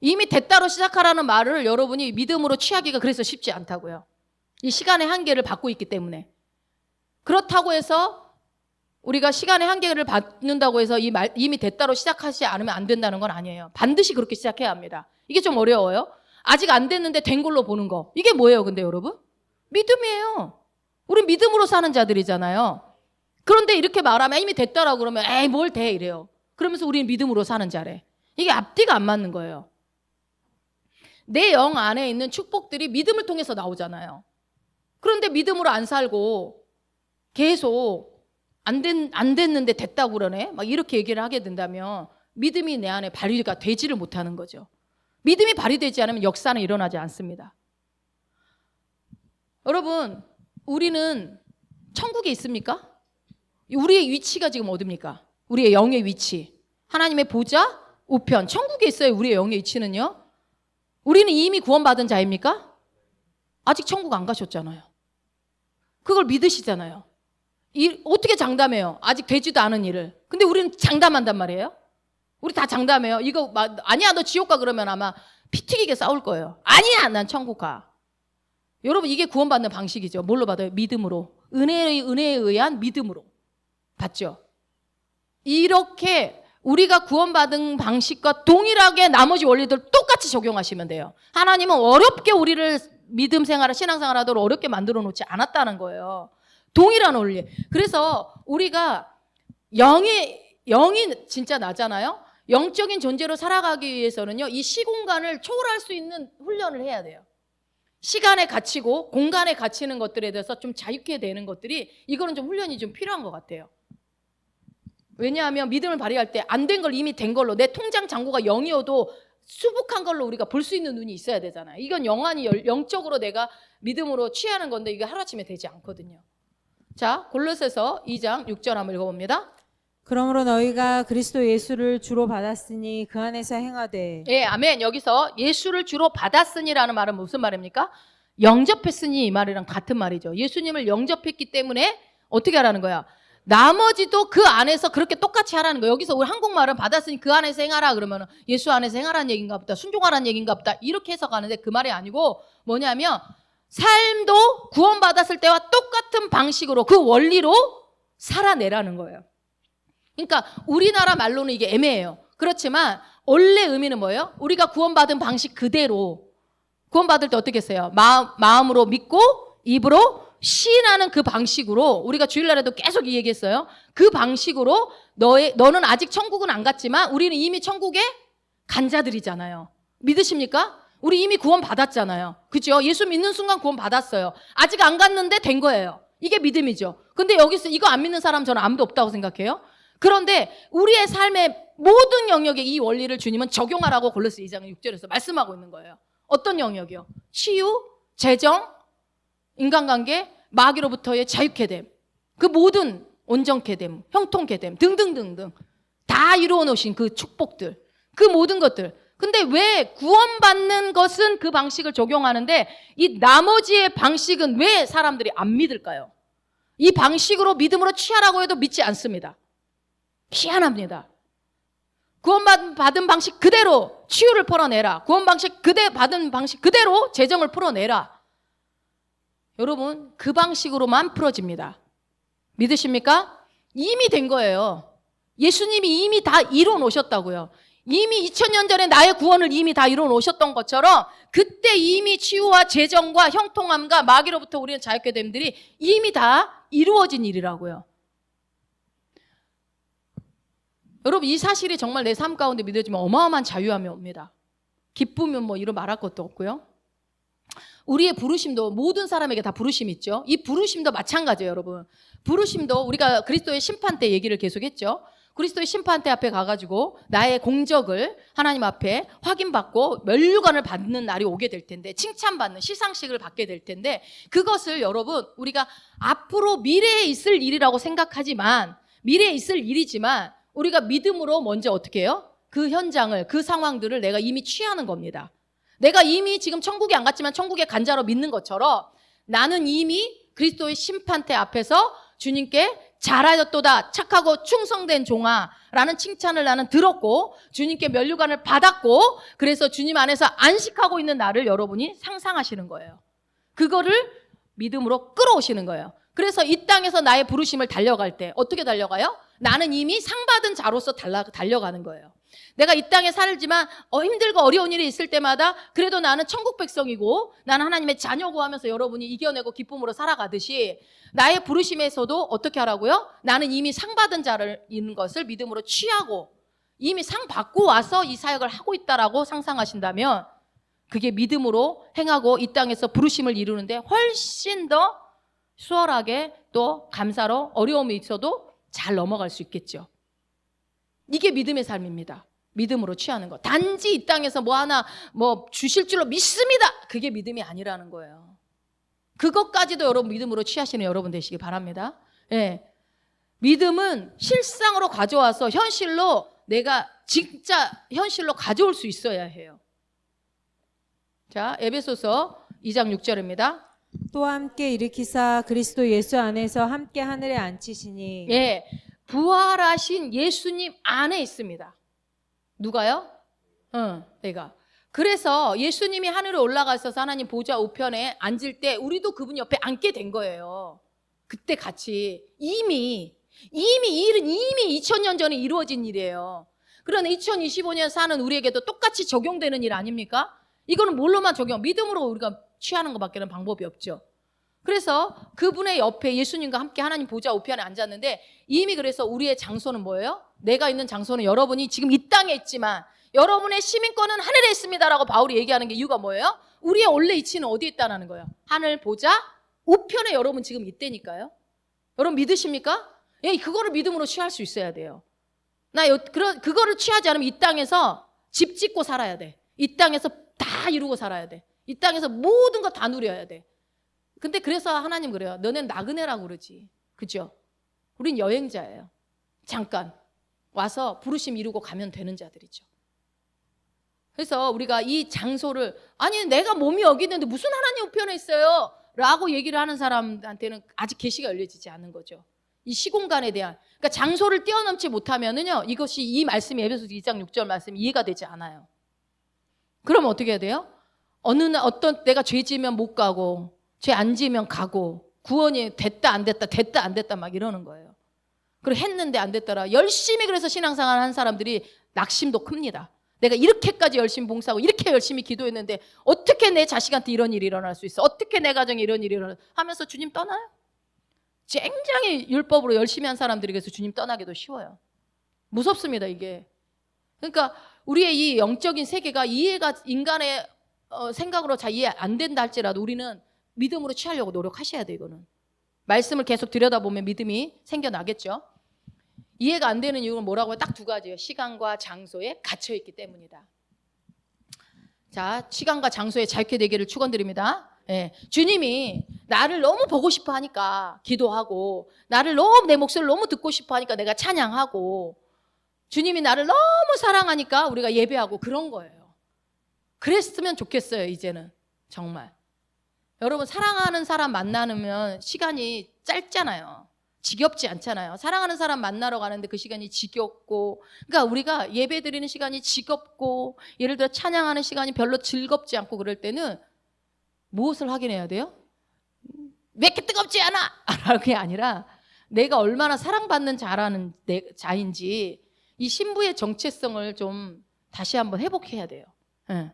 이미 됐다로 시작하라는 말을 여러분이 믿음으로 취하기가 그래서 쉽지 않다고요. 이 시간의 한계를 받고 있기 때문에. 그렇다고 해서 우리가 시간의 한계를 받는다고 해서 이미 됐다로 시작하지 않으면 안 된다는 건 아니에요. 반드시 그렇게 시작해야 합니다. 이게 좀 어려워요. 아직 안 됐는데 된 걸로 보는 거. 이게 뭐예요, 근데 여러분? 믿음이에요. 우리 믿음으로 사는 자들이잖아요. 그런데 이렇게 말하면 이미 됐다라고 그러면 에이 뭘 돼 이래요. 그러면서 우리는 믿음으로 사는 자래. 이게 앞뒤가 안 맞는 거예요. 내 영 안에 있는 축복들이 믿음을 통해서 나오잖아요. 그런데 믿음으로 안 살고 계속 안 됐는데 됐다고 그러네? 막 이렇게 얘기를 하게 된다면 믿음이 내 안에 발휘가 되지를 못하는 거죠. 믿음이 발휘되지 않으면 역사는 일어나지 않습니다. 여러분, 우리는 천국에 있습니까? 우리의 위치가 지금 어딥니까? 우리의 영의 위치. 하나님의 보좌, 우편. 천국에 있어요, 우리의 영의 위치는요. 우리는 이미 구원받은 자입니까? 아직 천국 안 가셨잖아요. 그걸 믿으시잖아요. 어떻게 장담해요? 아직 되지도 않은 일을. 근데 우리는 장담한단 말이에요. 우리 다 장담해요. 이거 아니야 너 지옥 가 그러면 아마 피 튀기게 싸울 거예요. 아니야 난 천국 가. 여러분 이게 구원받는 방식이죠. 뭘로 받아요? 믿음으로. 은혜에 의한 믿음으로 받죠. 이렇게 우리가 구원받은 방식과 동일하게 나머지 원리들 똑같이 적용하시면 돼요. 하나님은 어렵게 우리를 믿음 생활을 신앙생활 하도록 어렵게 만들어 놓지 않았다는 거예요. 동일한 원리. 그래서 우리가 영이 진짜 나잖아요. 영적인 존재로 살아가기 위해서는요, 이 시공간을 초월할 수 있는 훈련을 해야 돼요. 시간에 갇히고 공간에 갇히는 것들에 대해서 좀 자유케 되는 것들이 이거는 좀 훈련이 좀 필요한 것 같아요. 왜냐하면 믿음을 발휘할 때 안 된 걸 이미 된 걸로 내 통장 잔고가 0이어도 수북한 걸로 우리가 볼 수 있는 눈이 있어야 되잖아요. 이건 영적으로 내가 믿음으로 취하는 건데 이게 하루아침에 되지 않거든요. 자, 골로새서 2장 6절 한번 읽어봅니다. 그러므로 너희가 그리스도 예수를 주로 받았으니 그 안에서 행하되. 예, 아멘. 여기서 예수를 주로 받았으니라는 말은 무슨 말입니까? 영접했으니 이 말이랑 같은 말이죠. 예수님을 영접했기 때문에 어떻게 하라는 거야? 나머지도 그 안에서 그렇게 똑같이 하라는 거예요. 여기서 우리 한국말은 받았으니 그 안에서 행하라 그러면 예수 안에서 행하라는 얘기인가 보다, 순종하라는 얘기인가 보다 이렇게 해석하는데 그 말이 아니고 뭐냐면 삶도 구원받았을 때와 똑같은 방식으로 그 원리로 살아내라는 거예요. 그러니까 우리나라 말로는 이게 애매해요. 그렇지만 원래 의미는 뭐예요? 우리가 구원받은 방식 그대로 구원받을 때 어떻게 했어요? 마음으로 믿고 입으로 시인하는 그 방식으로 우리가 주일날에도 계속 이 얘기했어요. 그 방식으로 너는 아직 천국은 안 갔지만 우리는 이미 천국에 간 자들이잖아요. 믿으십니까? 우리 이미 구원 받았잖아요. 그죠? 예수 믿는 순간 구원 받았어요. 아직 안 갔는데 된 거예요. 이게 믿음이죠. 근데 여기서 이거 안 믿는 사람 저는 아무도 없다고 생각해요. 그런데 우리의 삶의 모든 영역에 이 원리를 주님은 적용하라고 골로새 2장 6절에서 말씀하고 있는 거예요. 어떤 영역이요? 치유, 재정, 인간관계, 마귀로부터의 자유케 됨, 그 모든 온전케 됨, 형통케 됨 등등등등 다 이루어 놓으신 그 축복들, 그 모든 것들. 근데 왜 구원받는 것은 그 방식을 적용하는데 이 나머지의 방식은 왜 사람들이 안 믿을까요? 이 방식으로 믿음으로 취하라고 해도 믿지 않습니다. 희한합니다. 구원받은 방식 그대로 치유를 풀어내라. 받은 방식 그대로 재정을 풀어내라. 여러분, 그 방식으로만 풀어집니다. 믿으십니까? 이미 된 거예요. 예수님이 이미 다 이뤄 놓으셨다고요. 이미 2000년 전에 나의 구원을 이미 다 이뤄 놓으셨던 것처럼 그때 이미 치유와 재정과 형통함과 마귀로부터 우리는 자유케 됨들이 이미 다 이루어진 일이라고요. 여러분, 이 사실이 정말 내 삶 가운데 믿어지면 어마어마한 자유함이 옵니다. 기쁘면 뭐 이런 말할 것도 없고요. 우리의 부르심도 모든 사람에게 다 부르심이 있죠. 이 부르심도 마찬가지예요, 여러분. 부르심도 우리가 그리스도의 심판 때 얘기를 계속했죠. 그리스도의 심판대 앞에 가가지고 나의 공적을 하나님 앞에 확인받고 면류관을 받는 날이 오게 될 텐데, 칭찬받는 시상식을 받게 될 텐데, 그것을 여러분 우리가 앞으로 미래에 있을 일이라고 생각하지만, 미래에 있을 일이지만 우리가 믿음으로 먼저 어떻게 해요? 그 현장을, 그 상황들을 내가 이미 취하는 겁니다. 내가 이미 지금 천국에 안 갔지만 천국에 간 자로 믿는 것처럼 나는 이미 그리스도의 심판대 앞에서 주님께 잘하였도다 착하고 충성된 종아 라는 칭찬을 나는 들었고 주님께 면류관을 받았고 그래서 주님 안에서 안식하고 있는 나를 여러분이 상상하시는 거예요. 그거를 믿음으로 끌어오시는 거예요. 그래서 이 땅에서 나의 부르심을 달려갈 때 어떻게 달려가요? 나는 이미 상 받은 자로서 달려가는 거예요. 내가 이 땅에 살지만 힘들고 어려운 일이 있을 때마다 그래도 나는 천국 백성이고 나는 하나님의 자녀고 하면서 여러분이 이겨내고 기쁨으로 살아가듯이 나의 부르심에서도 어떻게 하라고요? 나는 이미 상 받은 자를 있는 것을 믿음으로 취하고 이미 상 받고 와서 이 사역을 하고 있다라고 상상하신다면 그게 믿음으로 행하고 이 땅에서 부르심을 이루는데 훨씬 더 수월하게 또 감사로 어려움이 있어도 잘 넘어갈 수 있겠죠. 이게 믿음의 삶입니다. 믿음으로 취하는 거. 단지 이 땅에서 뭐 하나 뭐 주실 줄로 믿습니다. 그게 믿음이 아니라는 거예요. 그것까지도 여러분 믿음으로 취하시는 여러분 되시기 바랍니다. 예. 믿음은 실상으로 가져와서 현실로 내가 진짜 현실로 가져올 수 있어야 해요. 자, 에베소서 2장 6절입니다. 또 함께 일으키사 그리스도 예수 안에서 함께 하늘에 앉히시니. 예. 부활하신 예수님 안에 있습니다. 누가요? 내가. 그래서 예수님이 하늘에 올라가셔서 하나님 보좌 우편에 앉을 때 우리도 그분 옆에 앉게 된 거예요. 그때 같이 이미 이 일은 이미 2000년 전에 이루어진 일이에요. 그러나 2025년 사는 우리에게도 똑같이 적용되는 일 아닙니까? 이거는 뭘로만 적용? 믿음으로 우리가 취하는 것밖에는 방법이 없죠. 그래서 그분의 옆에 예수님과 함께 하나님 보좌 우편에 앉았는데 이미 그래서 우리의 장소는 뭐예요? 내가 있는 장소는 여러분이 지금 이 땅에 있지만 여러분의 시민권은 하늘에 있습니다라고 바울이 얘기하는 게 이유가 뭐예요? 우리의 원래 이치는 어디에 있다는 거예요? 하늘 보좌 우편에 여러분 지금 있다니까요. 여러분 믿으십니까? 예, 그거를 믿음으로 취할 수 있어야 돼요. 그거를 취하지 않으면 이 땅에서 집 짓고 살아야 돼. 이 땅에서 다 이루고 살아야 돼. 이 땅에서 모든 거 다 누려야 돼. 근데 그래서 하나님 그래요. 너넨 나그네라고 그러지. 그죠? 우린 여행자예요. 잠깐 와서 부르심 이루고 가면 되는 자들이죠. 그래서 우리가 이 장소를 아니 내가 몸이 여기 있는데 무슨 하나님 우편에 있어요? 라고 얘기를 하는 사람한테는 아직 계시가 열려지지 않은 거죠. 이 시공간에 대한 그러니까 장소를 뛰어넘지 못하면은요 이것이 이 말씀이 에베소서 2장 6절 말씀이 이해가 되지 않아요. 그러면 어떻게 해야 돼요? 어떤 내가 죄 지으면 못 가고 죄 안 지으면 가고 구원이 됐다 안 됐다 막 이러는 거예요. 그리고 했는데 안 됐더라. 열심히 그래서 신앙생활 한 사람들이 낙심도 큽니다. 내가 이렇게까지 열심히 봉사하고 이렇게 열심히 기도했는데 어떻게 내 자식한테 이런 일이 일어날 수 있어? 어떻게 내 가정에 이런 일이 일어나? 하면서 주님 떠나요? 굉장히 율법으로 열심히 한 사람들에게서 주님 떠나기도 쉬워요. 무섭습니다 이게. 그러니까 우리의 이 영적인 세계가 이해가 인간의 생각으로 잘 이해 안 된다 할지라도 우리는 믿음으로 취하려고 노력하셔야 돼요. 이거는 말씀을 계속 들여다보면 믿음이 생겨나겠죠. 이해가 안 되는 이유는 뭐라고요? 딱 두 가지예요. 시간과 장소에 갇혀있기 때문이다. 자, 시간과 장소에 자유케 되기를 축원드립니다. 예, 주님이 나를 너무 보고 싶어 하니까 기도하고 나를 너무 내 목소리를 너무 듣고 싶어 하니까 내가 찬양하고 주님이 나를 너무 사랑하니까 우리가 예배하고 그런 거예요. 그랬으면 좋겠어요. 이제는 정말 여러분 사랑하는 사람 만나면 시간이 짧잖아요. 지겹지 않잖아요. 사랑하는 사람 만나러 가는데 그 시간이 지겹고 그러니까 우리가 예배 드리는 시간이 지겹고 예를 들어 찬양하는 시간이 별로 즐겁지 않고 그럴 때는 무엇을 확인해야 돼요? 왜 이렇게 뜨겁지 않아? 라는 게 아니라 내가 얼마나 사랑받는 자인지 이 신부의 정체성을 좀 다시 한번 회복해야 돼요. 네.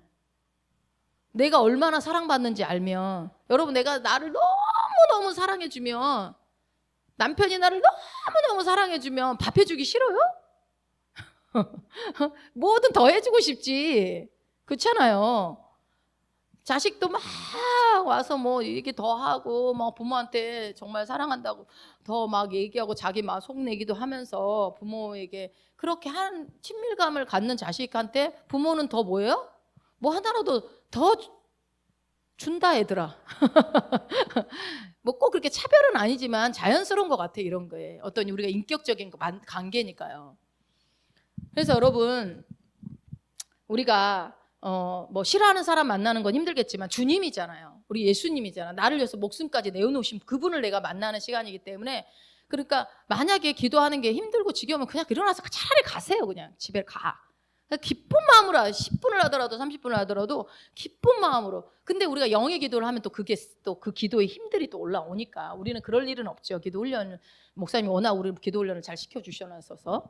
내가 얼마나 사랑받는지 알면 여러분 내가 나를 너무너무 사랑해주면 남편이 나를 너무너무 사랑해주면 밥 해주기 싫어요? 뭐든 더 해주고 싶지. 그렇잖아요. 자식도 막 와서 뭐 얘기 더 하고 막 부모한테 정말 사랑한다고 더 막 얘기하고 자기 막 속내기도 하면서 부모에게 그렇게 한 친밀감을 갖는 자식한테 부모는 더 뭐예요? 뭐 하나라도 더 준다 얘들아. 뭐 꼭 그렇게 차별은 아니지만 자연스러운 것 같아 이런 거에 어떤 우리가 인격적인 관계니까요. 그래서 여러분 우리가 뭐 싫어하는 사람 만나는 건 힘들겠지만 주님이잖아요. 우리 예수님이잖아. 나를 위해서 목숨까지 내어놓으신 그분을 내가 만나는 시간이기 때문에 그러니까 만약에 기도하는 게 힘들고 지겨우면 그냥 일어나서 차라리 가세요. 그냥 집에 가. 기쁜 마음으로 10분을 하더라도 30분을 하더라도 기쁜 마음으로. 근데 우리가 영의 기도를 하면 또 그게 또 그 기도의 힘들이 또 올라오니까 우리는 그럴 일은 없죠. 기도 훈련 목사님이 워낙 우리 기도 훈련을 잘 시켜주셔서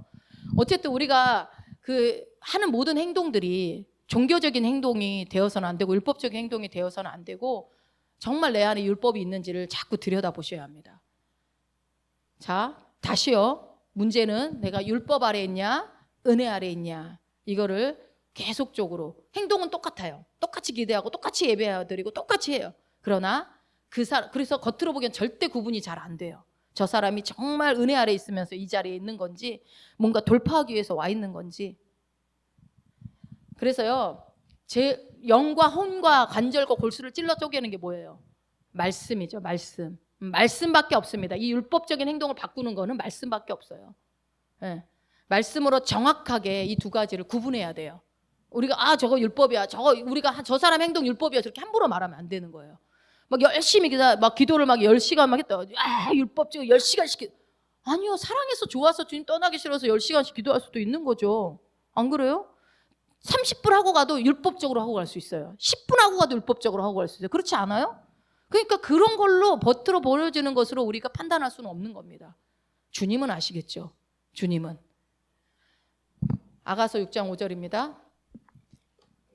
어쨌든 우리가 그 하는 모든 행동들이 종교적인 행동이 되어서는 안 되고 율법적인 행동이 되어서는 안 되고 정말 내 안에 율법이 있는지를 자꾸 들여다보셔야 합니다. 자, 다시요. 문제는 내가 율법 아래 있냐 은혜 아래 있냐 이거를 계속적으로. 행동은 똑같아요. 똑같이 기대하고 똑같이 예배드리고 똑같이 해요. 그러나 그래서 겉으로 보기엔 절대 구분이 잘 안 돼요. 저 사람이 정말 은혜 아래 있으면서 이 자리에 있는 건지 뭔가 돌파하기 위해서 와 있는 건지. 그래서요, 제 영과 혼과 관절과 골수를 찔러 쪼개는 게 뭐예요? 말씀이죠. 말씀. 말씀밖에 없습니다. 이 율법적인 행동을 바꾸는 거는 말씀밖에 없어요. 네. 말씀으로 정확하게 이 두 가지를 구분해야 돼요. 우리가 저거 율법이야, 우리가 저 사람 행동 율법이야, 저렇게 함부로 말하면 안 되는 거예요. 막 열심히 막 기도를 막 10시간 막 했다. 율법적으로 10시간씩. 아니요, 사랑해서 좋아서 주님 떠나기 싫어서 10시간씩 기도할 수도 있는 거죠. 안 그래요? 30분 하고 가도 율법적으로 하고 갈 수 있어요. 10분 하고 가도 율법적으로 하고 갈 수 있어요. 그렇지 않아요? 그러니까 그런 걸로 버트로 보여지는 것으로 우리가 판단할 수는 없는 겁니다. 주님은 아시겠죠? 주님은. 아가서 6장 5절입니다.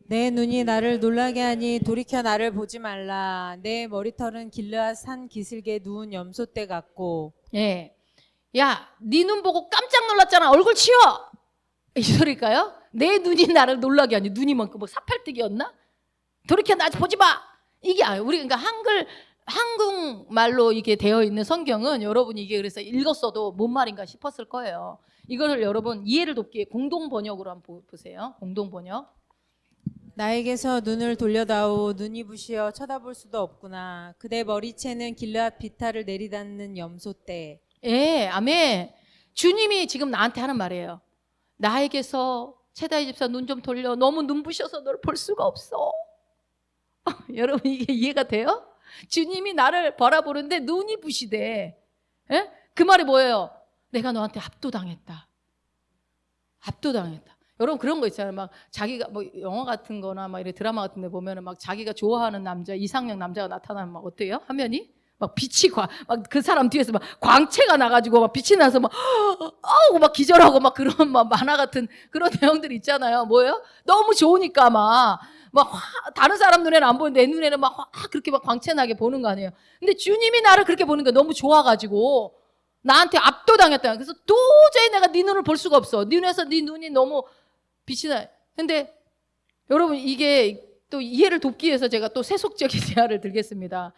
내 눈이 나를 놀라게 하니 돌이켜 나를 보지 말라. 내 머리털은 길르앗 산 기슭에 누운 염소떼 같고. 예. 야, 네 눈 보고 깜짝 놀랐잖아. 얼굴 치워. 이 소리일까요? 내 눈이 나를 놀라게 하니. 눈이 뭐 사팔뜨기였나? 돌이켜 나 보지 마. 이게 우리 그러니까 한국말로 이게 되어 있는 성경은 여러분이 이게 그래서 읽었어도 뭔 말인가 싶었을 거예요. 이거를 여러분 이해를 돕기 위해 공동 번역으로 한번 보세요. 공동 번역. 나에게서 눈을 돌려다오. 눈이 부시어 쳐다볼 수도 없구나. 그대 머리채는 길르앗 비탈을 내리닫는 염소떼. 예, 아멘. 주님이 지금 나한테 하는 말이에요. 나에게서 최다희 집사 눈 좀 돌려. 너무 눈부셔서 널 볼 수가 없어. 여러분 이게 이해가 돼요? 주님이 나를 바라보는데 눈이 부시대. 예? 그 말이 뭐예요? 내가 너한테 압도당했다. 압도당했다. 여러분 그런 거 있잖아요. 막 자기가 뭐 영화 같은 거나 막 이런 드라마 같은 데 보면은 막 자기가 좋아하는 남자, 이상형 남자가 나타나면 막 어때요? 화면이? 막 빛이 막 그 사람 뒤에서 막 광채가 나가지고 막 빛이 나서 막 아우 막 기절하고 막 그런 막 만화 같은 그런 내용들 있잖아요. 뭐예요? 너무 좋으니까 막 다른 사람 눈에는 안 보이는데 내 눈에는 막 그렇게 막 광채 나게 보는 거 아니에요. 근데 주님이 나를 그렇게 보는 게 너무 좋아가지고 나한테 압도당했다. 그래서 도저히 내가 네 눈을 볼 수가 없어. 네 눈에서 네 눈이 너무 빛이 나. 근데 여러분 이게 또 이해를 돕기 위해서 제가 또 세속적인 대화를 들겠습니다.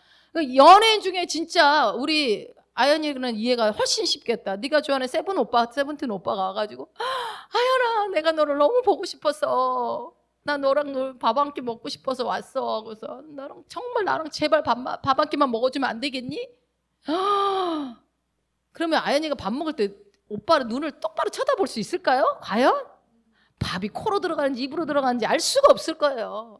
연예인 중에 진짜 우리 아연이는 이해가 훨씬 쉽겠다. 네가 좋아하는 세븐틴 오빠가 와가지고 아연아 내가 너를 너무 보고 싶었어. 나 너랑 밥 한 끼 먹고 싶어서 왔어. 그래서 나랑 제발 밥 한 끼만 먹어주면 안 되겠니? 그러면 아연이가 밥 먹을 때 오빠를 눈을 똑바로 쳐다볼 수 있을까요? 과연? 밥이 코로 들어가는지 입으로 들어가는지 알 수가 없을 거예요.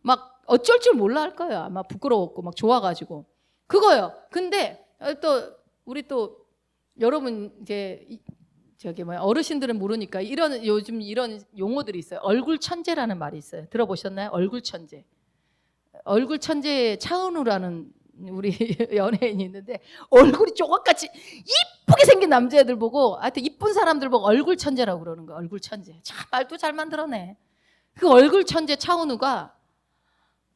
막 어쩔 줄 몰라 할 거예요. 아마 부끄러웠고 막 좋아가지고 그거요. 근데 우리 또 여러분 이제 어르신들은 모르니까 요즘 이런 용어들이 있어요. 얼굴 천재라는 말이 있어요. 들어보셨나요? 얼굴 천재. 얼굴 천재 차은우라는 우리 연예인이 있는데 얼굴이 조각같이 이쁘게 생긴 남자애들 보고 하여튼 이쁜 사람들 보고 얼굴 천재라고 그러는 거야. 얼굴 천재. 참 말도 잘 만들어내. 그 얼굴 천재 차은우가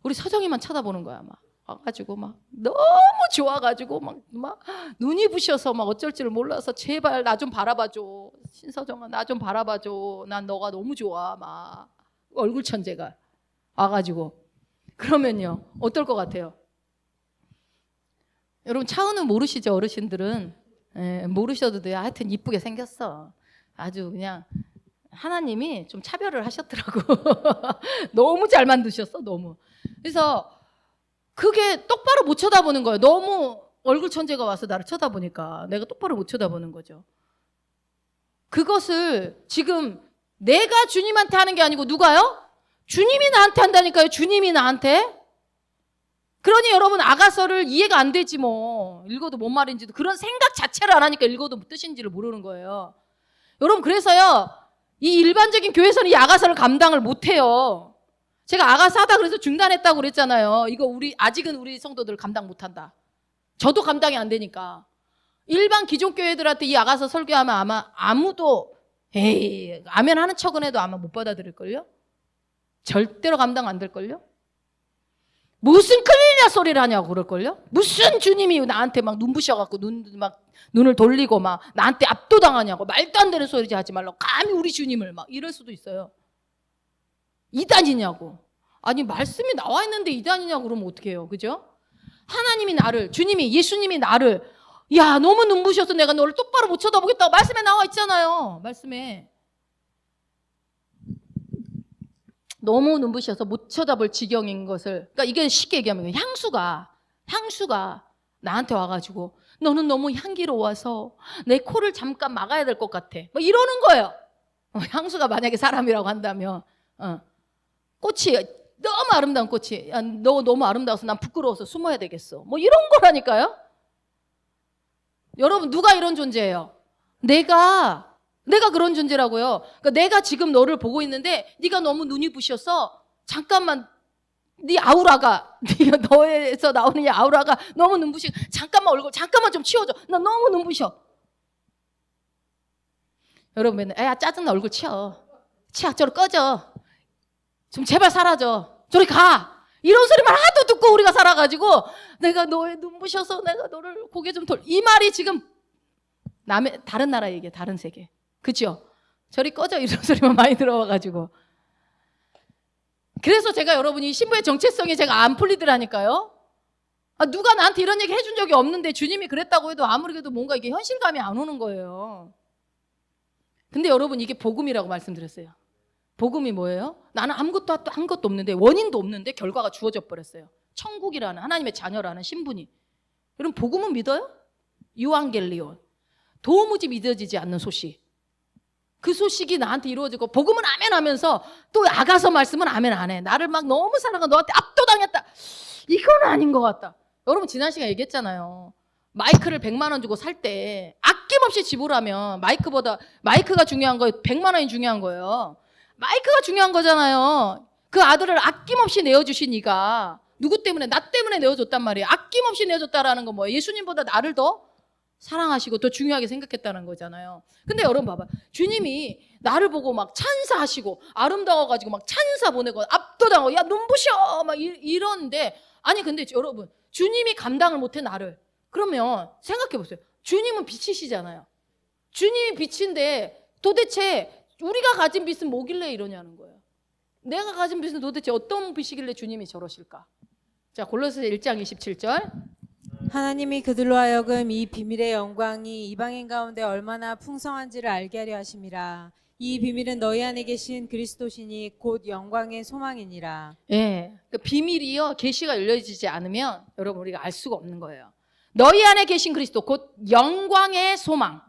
우리 서정이만 쳐다보는 거야. 막 와가지고 막 너무 좋아가지고 막 눈이 부셔서 막 어쩔 줄 몰라서 제발 나 좀 바라봐줘. 신서정아 나 좀 바라봐줘. 난 너가 너무 좋아. 막 얼굴 천재가 와가지고 그러면요 어떨 것 같아요? 여러분 차은우 모르시죠? 어르신들은 모르셔도 돼요. 하여튼 이쁘게 생겼어. 아주 그냥 하나님이 좀 차별을 하셨더라고. 너무 잘 만드셨어. 너무. 그래서 그게 똑바로 못 쳐다보는 거예요. 너무 얼굴 천재가 와서 나를 쳐다보니까 내가 똑바로 못 쳐다보는 거죠. 그것을 지금 내가 주님한테 하는 게 아니고 누가요? 주님이 나한테 한다니까요. 주님이 나한테. 그러니 여러분 아가서를 이해가 안 되지 뭐. 읽어도 뭔 말인지도 그런 생각 자체를 안 하니까 읽어도 뜻인지를 모르는 거예요. 여러분 그래서요. 이 일반적인 교회에서는 이 아가서를 감당을 못 해요. 제가 아가서 하다 그래서 중단했다고 그랬잖아요. 이거 아직은 우리 성도들 감당 못 한다. 저도 감당이 안 되니까. 일반 기존 교회들한테 이 아가서 설교하면 아마 아무도 아멘 하는 척은 해도 아마 못 받아들일걸요? 절대로 감당 안 될걸요? 무슨 클리냐 소리를 하냐고 그럴걸요? 무슨 주님이 나한테 막 눈부셔갖고 눈을 돌리고 막 나한테 압도당하냐고 말도 안 되는 소리 하지 말라고 감히 우리 주님을 막 이럴 수도 있어요. 이단이냐고. 아니 말씀이 나와 있는데 이단이냐고 그러면 어떡해요. 그죠? 하나님이 나를, 주님이, 예수님이 나를, 야 너무 눈부셔서 내가 너를 똑바로 못 쳐다보겠다고 말씀에 나와 있잖아요. 말씀에. 너무 눈부셔서 못 쳐다볼 지경인 것을, 그러니까 이게 쉽게 얘기하면 향수가 나한테 와가지고 너는 너무 향기로워서 내 코를 잠깐 막아야 될 것 같아. 뭐 이러는 거예요. 향수가 만약에 사람이라고 한다면, 꽃이 너무 아름다운 꽃이, 야, 너 너무 아름다워서 난 부끄러워서 숨어야 되겠어. 뭐 이런 거라니까요. 여러분 누가 이런 존재예요? 내가 그런 존재라고요. 그러니까 내가 지금 너를 보고 있는데 네가 너무 눈이 부셔서 잠깐만 네 아우라가 네가 너에서 나오는 이 아우라가 너무 눈부셔. 잠깐만 얼굴 잠깐만 좀 치워줘. 나 너무 눈부셔. 여러분 맨날 야 짜증나 얼굴 치워. 저리 꺼져. 좀 제발 사라져. 저리 가. 이런 소리만 하도 듣고 우리가 살아가지고 내가 너의 눈부셔서 내가 너를 고개 좀 돌. 이 말이 지금 남의 다른 나라 얘기야. 다른 세계. 그죠? 저리 꺼져 이런 소리만 많이 들어와가지고. 그래서 제가 여러분이 신부의 정체성이 제가 안 풀리더라니까요. 누가 나한테 이런 얘기 해준 적이 없는데 주님이 그랬다고 해도 아무리 그래도 뭔가 이게 현실감이 안 오는 거예요. 근데 여러분 이게 복음이라고 말씀드렸어요. 복음이 뭐예요? 나는 아무것도 한 것도 없는데 원인도 없는데 결과가 주어져 버렸어요. 천국이라는 하나님의 자녀라는 신분이. 여러분 복음은 믿어요? 유앙겔리온. 도무지 믿어지지 않는 소식. 그 소식이 나한테 이루어지고 복음은 아멘 하면서 또 아가서 말씀은 아멘 안 해. 나를 막 너무 사랑하고 너한테 압도당했다. 이건 아닌 것 같다. 여러분 지난 시간에 얘기했잖아요. 마이크를 100만 원 주고 살 때 아낌없이 지불하면 마이크가 중요한 거예요. 100만 원이 중요한 거예요. 마이크가 중요한 거잖아요. 그 아들을 아낌없이 내어주신 이가 누구 때문에? 나 때문에 내어줬단 말이에요. 아낌없이 내어줬다라는 건 뭐예요? 예수님보다 나를 더 사랑하시고 더 중요하게 생각했다는 거잖아요. 근데 여러분 봐봐. 주님이 나를 보고 막 찬사하시고 아름다워가지고 막 찬사 보내고 압도당하고 야 눈부셔 막 이러는데 아니 근데 여러분 주님이 감당을 못해 나를. 그러면 생각해 보세요. 주님은 빛이시잖아요. 주님이 빛인데 도대체 우리가 가진 빛은 뭐길래 이러냐는 거예요. 내가 가진 빛은 도대체 어떤 빛이길래 주님이 저러실까? 자 골로새서 1장 27절. 하나님이 그들로 하여금 이 비밀의 영광이 이방인 가운데 얼마나 풍성한지를 알게 하려 하심이라. 이 비밀은 너희 안에 계신 그리스도시니 곧 영광의 소망이니라. 예, 그 비밀이요 계시가 열려지지 않으면 여러분 우리가 알 수가 없는 거예요. 너희 안에 계신 그리스도 곧 영광의 소망,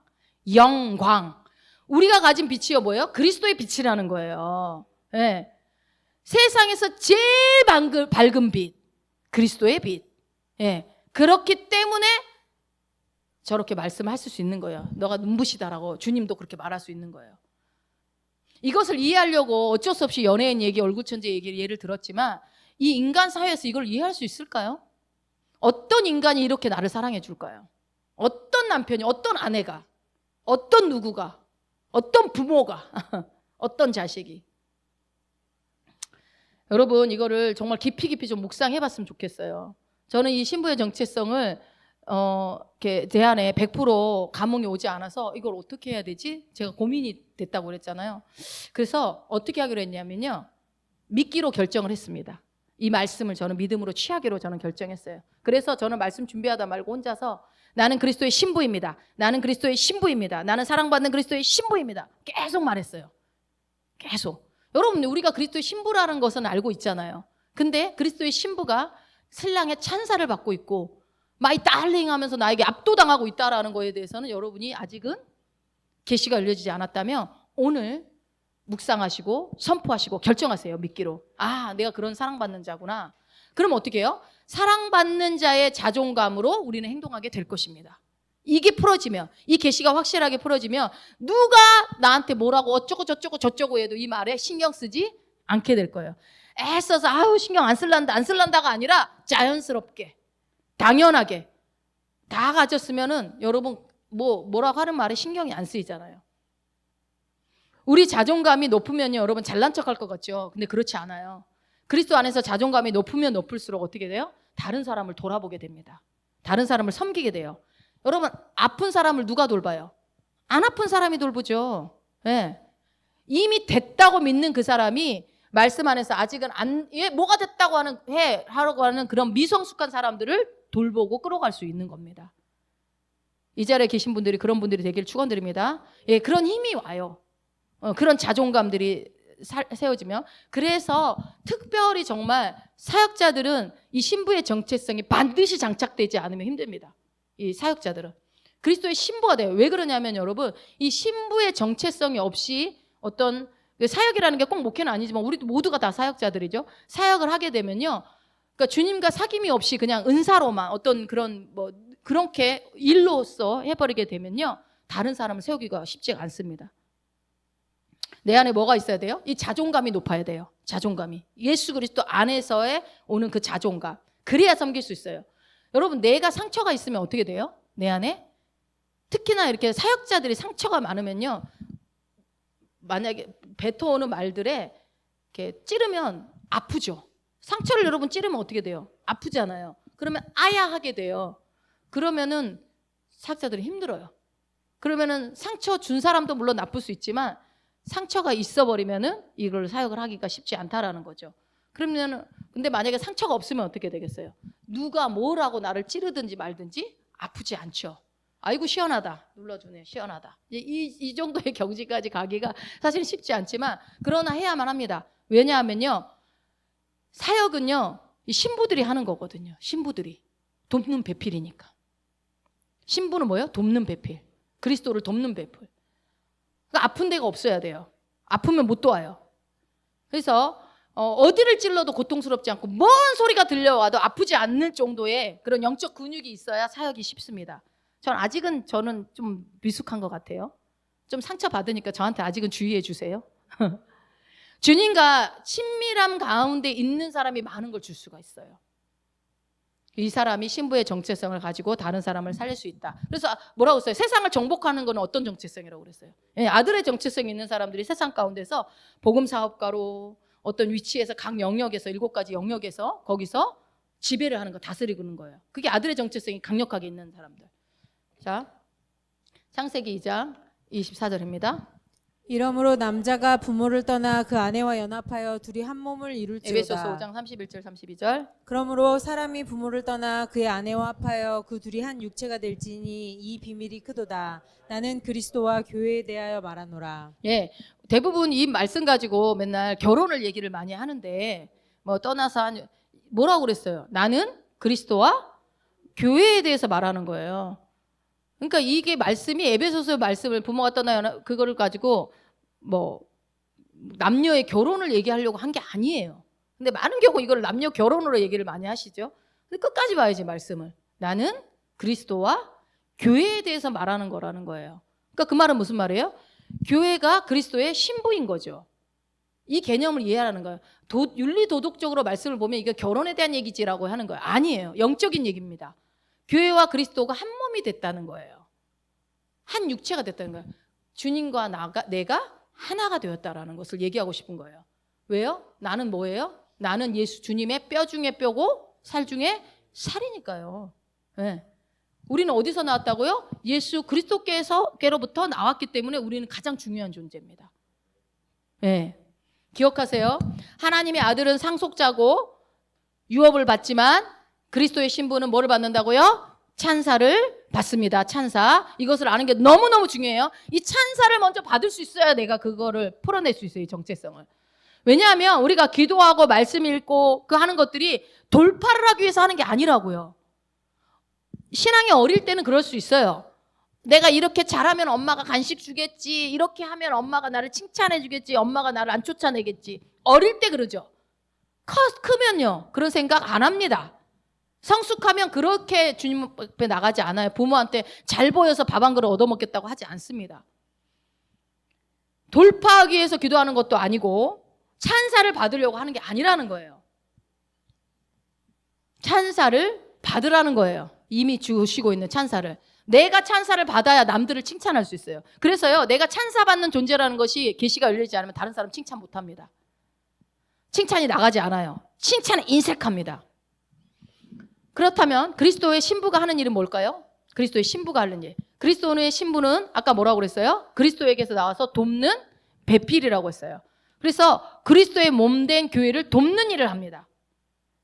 영광. 우리가 가진 빛이요 뭐예요? 그리스도의 빛이라는 거예요. 예, 세상에서 제일 밝은 빛, 그리스도의 빛. 예. 그렇기 때문에 저렇게 말씀을 하실 수 있는 거예요. 너가 눈부시다라고 주님도 그렇게 말할 수 있는 거예요. 이것을 이해하려고 어쩔 수 없이 연예인 얘기, 얼굴천재 얘기를 예를 들었지만 이 인간 사회에서 이걸 이해할 수 있을까요? 어떤 인간이 이렇게 나를 사랑해 줄까요? 어떤 남편이, 어떤 아내가, 어떤 누구가, 어떤 부모가, 어떤 자식이. 여러분 이거를 정말 깊이 좀 묵상해 봤으면 좋겠어요. 저는 이 신부의 정체성을 이렇게 제 안에 100% 감흥이 오지 않아서 이걸 어떻게 해야 되지? 제가 고민이 됐다고 그랬잖아요. 그래서 어떻게 하기로 했냐면요. 믿기로 결정을 했습니다. 이 말씀을 저는 믿음으로 취하기로 저는 결정했어요. 그래서 저는 말씀 준비하다 말고 혼자서 나는 그리스도의 신부입니다. 나는 그리스도의 신부입니다. 나는 사랑받는 그리스도의 신부입니다. 계속 말했어요. 계속. 여러분 우리가 그리스도의 신부라는 것은 알고 있잖아요. 근데 그리스도의 신부가 신랑의 찬사를 받고 있고 마이 달링 하면서 나에게 압도당하고 있다라는 거에 대해서는 여러분이 아직은 계시가 열려지지 않았다면 오늘 묵상하시고 선포하시고 결정하세요. 믿기로. 아 내가 그런 사랑받는 자구나. 그럼 어떻게 해요? 사랑받는 자의 자존감으로 우리는 행동하게 될 것입니다. 이게 풀어지면 이 계시가 확실하게 풀어지면 누가 나한테 뭐라고 어쩌고 저쩌고 해도 이 말에 신경 쓰지 않게 될 거예요. 애써서 아우 신경 안 쓸란다가 아니라 자연스럽게 당연하게 다 가졌으면은 여러분 뭐라고 하는 말에 신경이 안 쓰이잖아요. 우리 자존감이 높으면요 여러분 잘난 척할 것 같죠. 근데 그렇지 않아요. 그리스도 안에서 자존감이 높으면 높을수록 어떻게 돼요? 다른 사람을 돌아보게 됩니다. 다른 사람을 섬기게 돼요. 여러분 아픈 사람을 누가 돌봐요? 안 아픈 사람이 돌보죠. 네. 이미 됐다고 믿는 그 사람이 말씀 안에서 아직은 뭐가 됐다고 하라고 하는 그런 미성숙한 사람들을 돌보고 끌어갈 수 있는 겁니다. 이 자리에 계신 분들이 그런 분들이 되기를 축원드립니다. 예, 그런 힘이 와요. 그런 자존감들이 세워지면. 그래서 특별히 정말 사역자들은 이 신부의 정체성이 반드시 장착되지 않으면 힘듭니다. 이 사역자들은 그리스도의 신부가 돼요. 왜 그러냐면 여러분, 이 신부의 정체성이 없이 어떤 사역이라는 게 꼭 목회는 아니지만 우리 모두가 다 사역자들이죠. 사역을 하게 되면요, 그러니까 주님과 사귐이 없이 그냥 은사로만 어떤 그런 그렇게 일로서 해버리게 되면요, 다른 사람을 세우기가 쉽지가 않습니다. 내 안에 뭐가 있어야 돼요? 이 자존감이 높아야 돼요. 자존감이. 예수 그리스도 안에서의 오는 그 자존감. 그래야 섬길 수 있어요. 여러분, 내가 상처가 있으면 어떻게 돼요? 내 안에? 특히나 이렇게 사역자들이 상처가 많으면요, 만약에 뱉어오는 말들에 이렇게 찌르면 아프죠. 상처를 여러분 찌르면 어떻게 돼요? 아프잖아요. 그러면 아야 하게 돼요. 그러면은 사역자들이 힘들어요. 그러면은 상처 준 사람도 물론 나쁠 수 있지만 상처가 있어버리면은 이걸 사역을 하기가 쉽지 않다라는 거죠. 그러면은 근데 만약에 상처가 없으면 어떻게 되겠어요? 누가 뭐라고 나를 찌르든지 말든지 아프지 않죠. 아이고 시원하다. 눌러주네. 시원하다. 이 정도의 경지까지 가기가 사실 쉽지 않지만 그러나 해야만 합니다. 왜냐하면요, 사역은요, 이 신부들이 하는 거거든요. 신부들이 돕는 배필이니까. 신부는 뭐예요? 돕는 배필. 그리스도를 돕는 배필. 그러니까 아픈 데가 없어야 돼요. 아프면 못 도와요. 그래서 어디를 찔러도 고통스럽지 않고 먼 소리가 들려와도 아프지 않는 정도의 그런 영적 근육이 있어야 사역이 쉽습니다. 저는 좀 미숙한 것 같아요. 좀 상처 받으니까 저한테 아직은 주의해 주세요. 주님과 친밀함 가운데 있는 사람이 많은 걸 줄 수가 있어요. 이 사람이 신부의 정체성을 가지고 다른 사람을 살릴 수 있다. 그래서 뭐라고 했어요? 세상을 정복하는 건 어떤 정체성이라고 그랬어요? 예, 아들의 정체성이 있는 사람들이 세상 가운데서 복음 사업가로 어떤 위치에서 각 영역에서 7가지 영역에서 거기서 지배를 하는 거, 다스리고 있는 거예요. 그게 아들의 정체성이 강력하게 있는 사람들. 자, 창세기 2장 24절입니다. 이러므로 남자가 부모를 떠나 그 아내와 연합하여 둘이 한 몸을 이룰지어다. 에베소서 5장 31절 32절. 그러므로 사람이 부모를 떠나 그의 아내와 합하여 그 둘이 한 육체가 될지니 이 비밀이 크도다. 나는 그리스도와 교회에 대하여 말하노라. 예, 대부분 이 말씀 가지고 맨날 결혼을 얘기를 많이 하는데 뭐 떠나서 뭐라고 그랬어요? 나는 그리스도와 교회에 대해서 말하는 거예요. 그러니까 이게 말씀이 에베소서 말씀을 부모가 떠나 그거를 가지고 뭐 남녀의 결혼을 얘기하려고 한 게 아니에요. 근데 많은 경우 이걸 남녀 결혼으로 얘기를 많이 하시죠. 근데 끝까지 봐야지 말씀을. 나는 그리스도와 교회에 대해서 말하는 거라는 거예요. 그러니까 그 말은 무슨 말이에요? 교회가 그리스도의 신부인 거죠. 이 개념을 이해하라는 거예요. 윤리 도덕적으로 말씀을 보면 이게 결혼에 대한 얘기지라고 하는 거예요. 아니에요. 영적인 얘기입니다. 교회와 그리스도가 한 몸이 됐다는 거예요. 한 육체가 됐다는 거예요. 주님과 내가 하나가 되었다라는 것을 얘기하고 싶은 거예요. 왜요? 나는 뭐예요? 나는 예수 주님의 뼈 중에 뼈고 살 중에 살이니까요. 네. 우리는 어디서 나왔다고요? 예수 그리스도께로부터 나왔기 때문에 우리는 가장 중요한 존재입니다. 네. 기억하세요. 하나님의 아들은 상속자고 유업을 받지만 그리스도의 신부는 뭐를 받는다고요? 찬사를 받습니다. 찬사. 이것을 아는 게 너무너무 중요해요. 이 찬사를 먼저 받을 수 있어야 내가 그거를 풀어낼 수 있어요. 이 정체성을. 왜냐하면 우리가 기도하고 말씀 읽고 그 하는 것들이 돌파를 하기 위해서 하는 게 아니라고요. 신앙이 어릴 때는 그럴 수 있어요. 내가 이렇게 잘하면 엄마가 간식 주겠지. 이렇게 하면 엄마가 나를 칭찬해 주겠지. 엄마가 나를 안 쫓아내겠지. 어릴 때 그러죠. 크면요. 그런 생각 안 합니다. 성숙하면 그렇게 주님 앞에 나가지 않아요. 부모한테 잘 보여서 밥 한 그릇 얻어먹겠다고 하지 않습니다. 돌파하기 위해서 기도하는 것도 아니고 찬사를 받으려고 하는 게 아니라는 거예요. 찬사를 받으라는 거예요. 이미 주시고 있는 찬사를. 내가 찬사를 받아야 남들을 칭찬할 수 있어요. 그래서요, 내가 찬사받는 존재라는 것이 계시가 열리지 않으면 다른 사람 칭찬 못합니다. 칭찬이 나가지 않아요. 칭찬은 인색합니다. 그렇다면 그리스도의 신부가 하는 일은 뭘까요? 그리스도의 신부가 하는 일. 그리스도의 신부는 아까 뭐라고 그랬어요? 그리스도에게서 나와서 돕는 배필이라고 했어요. 그래서 그리스도의 몸된 교회를 돕는 일을 합니다.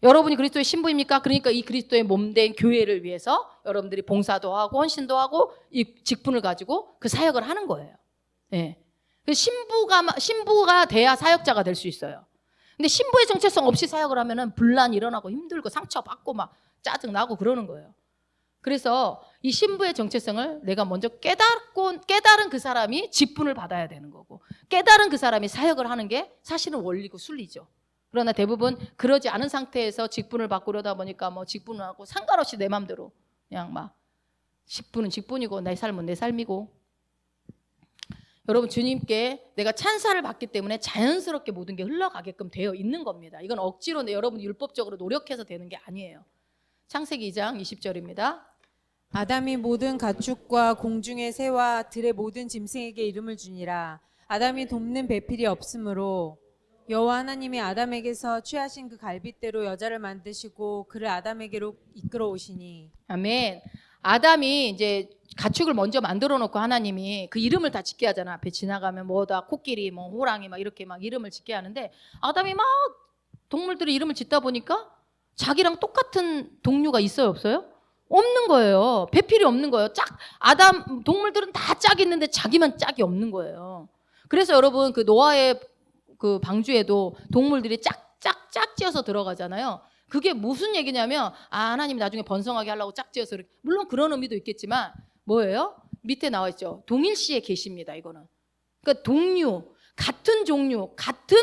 여러분이 그리스도의 신부입니까? 그러니까 이 그리스도의 몸된 교회를 위해서 여러분들이 봉사도 하고 헌신도 하고 이 직분을 가지고 그 사역을 하는 거예요. 예. 신부가 돼야 사역자가 될 수 있어요. 근데 신부의 정체성 없이 사역을 하면은 분란 일어나고 힘들고 상처받고 막 짜증나고 그러는 거예요. 그래서 이 신부의 정체성을 내가 먼저 깨달은 그 사람이 직분을 받아야 되는 거고, 깨달은 그 사람이 사역을 하는 게 사실은 원리고 순리죠. 그러나 대부분 그러지 않은 상태에서 직분을 바꾸려다 보니까 뭐 직분을 하고 상관없이 내 맘대로 그냥 막 직분은 직분이고 내 삶은 내 삶이고. 여러분, 주님께 내가 찬사를 받기 때문에 자연스럽게 모든 게 흘러가게끔 되어 있는 겁니다. 이건 억지로 여러분이 율법적으로 노력해서 되는 게 아니에요. 창세기 2장 20절입니다. 아담이 모든 가축과 공중의 새와 들의 모든 짐승에게 이름을 주니라. 아담이 돕는 배필이 없으므로 여호와 하나님이 아담에게서 취하신 그 갈빗대로 여자를 만드시고 그를 아담에게로 이끌어 오시니. 아멘. 아담이 이제 가축을 먼저 만들어 놓고 하나님이 그 이름을 다 짓게 하잖아. 앞에 지나가면 뭐다 코끼리, 뭐 호랑이 막 이렇게 막 이름을 짓게 하는데, 아담이 막 동물들의 이름을 짓다 보니까 자기랑 똑같은 동류가 있어요, 없어요? 없는 거예요. 배필이 없는 거예요. 아담 동물들은 다 짝이 있는데 자기만 짝이 없는 거예요. 그래서 여러분 그 노아의 그 방주에도 동물들이 짝지어서 들어가잖아요. 그게 무슨 얘기냐면, 하나님이 나중에 번성하게 하려고 짝지어서 이렇게. 물론 그런 의미도 있겠지만 뭐예요? 밑에 나와 있죠. 동일시에 계십니다. 이거는. 그러니까 동류, 같은 종류, 같은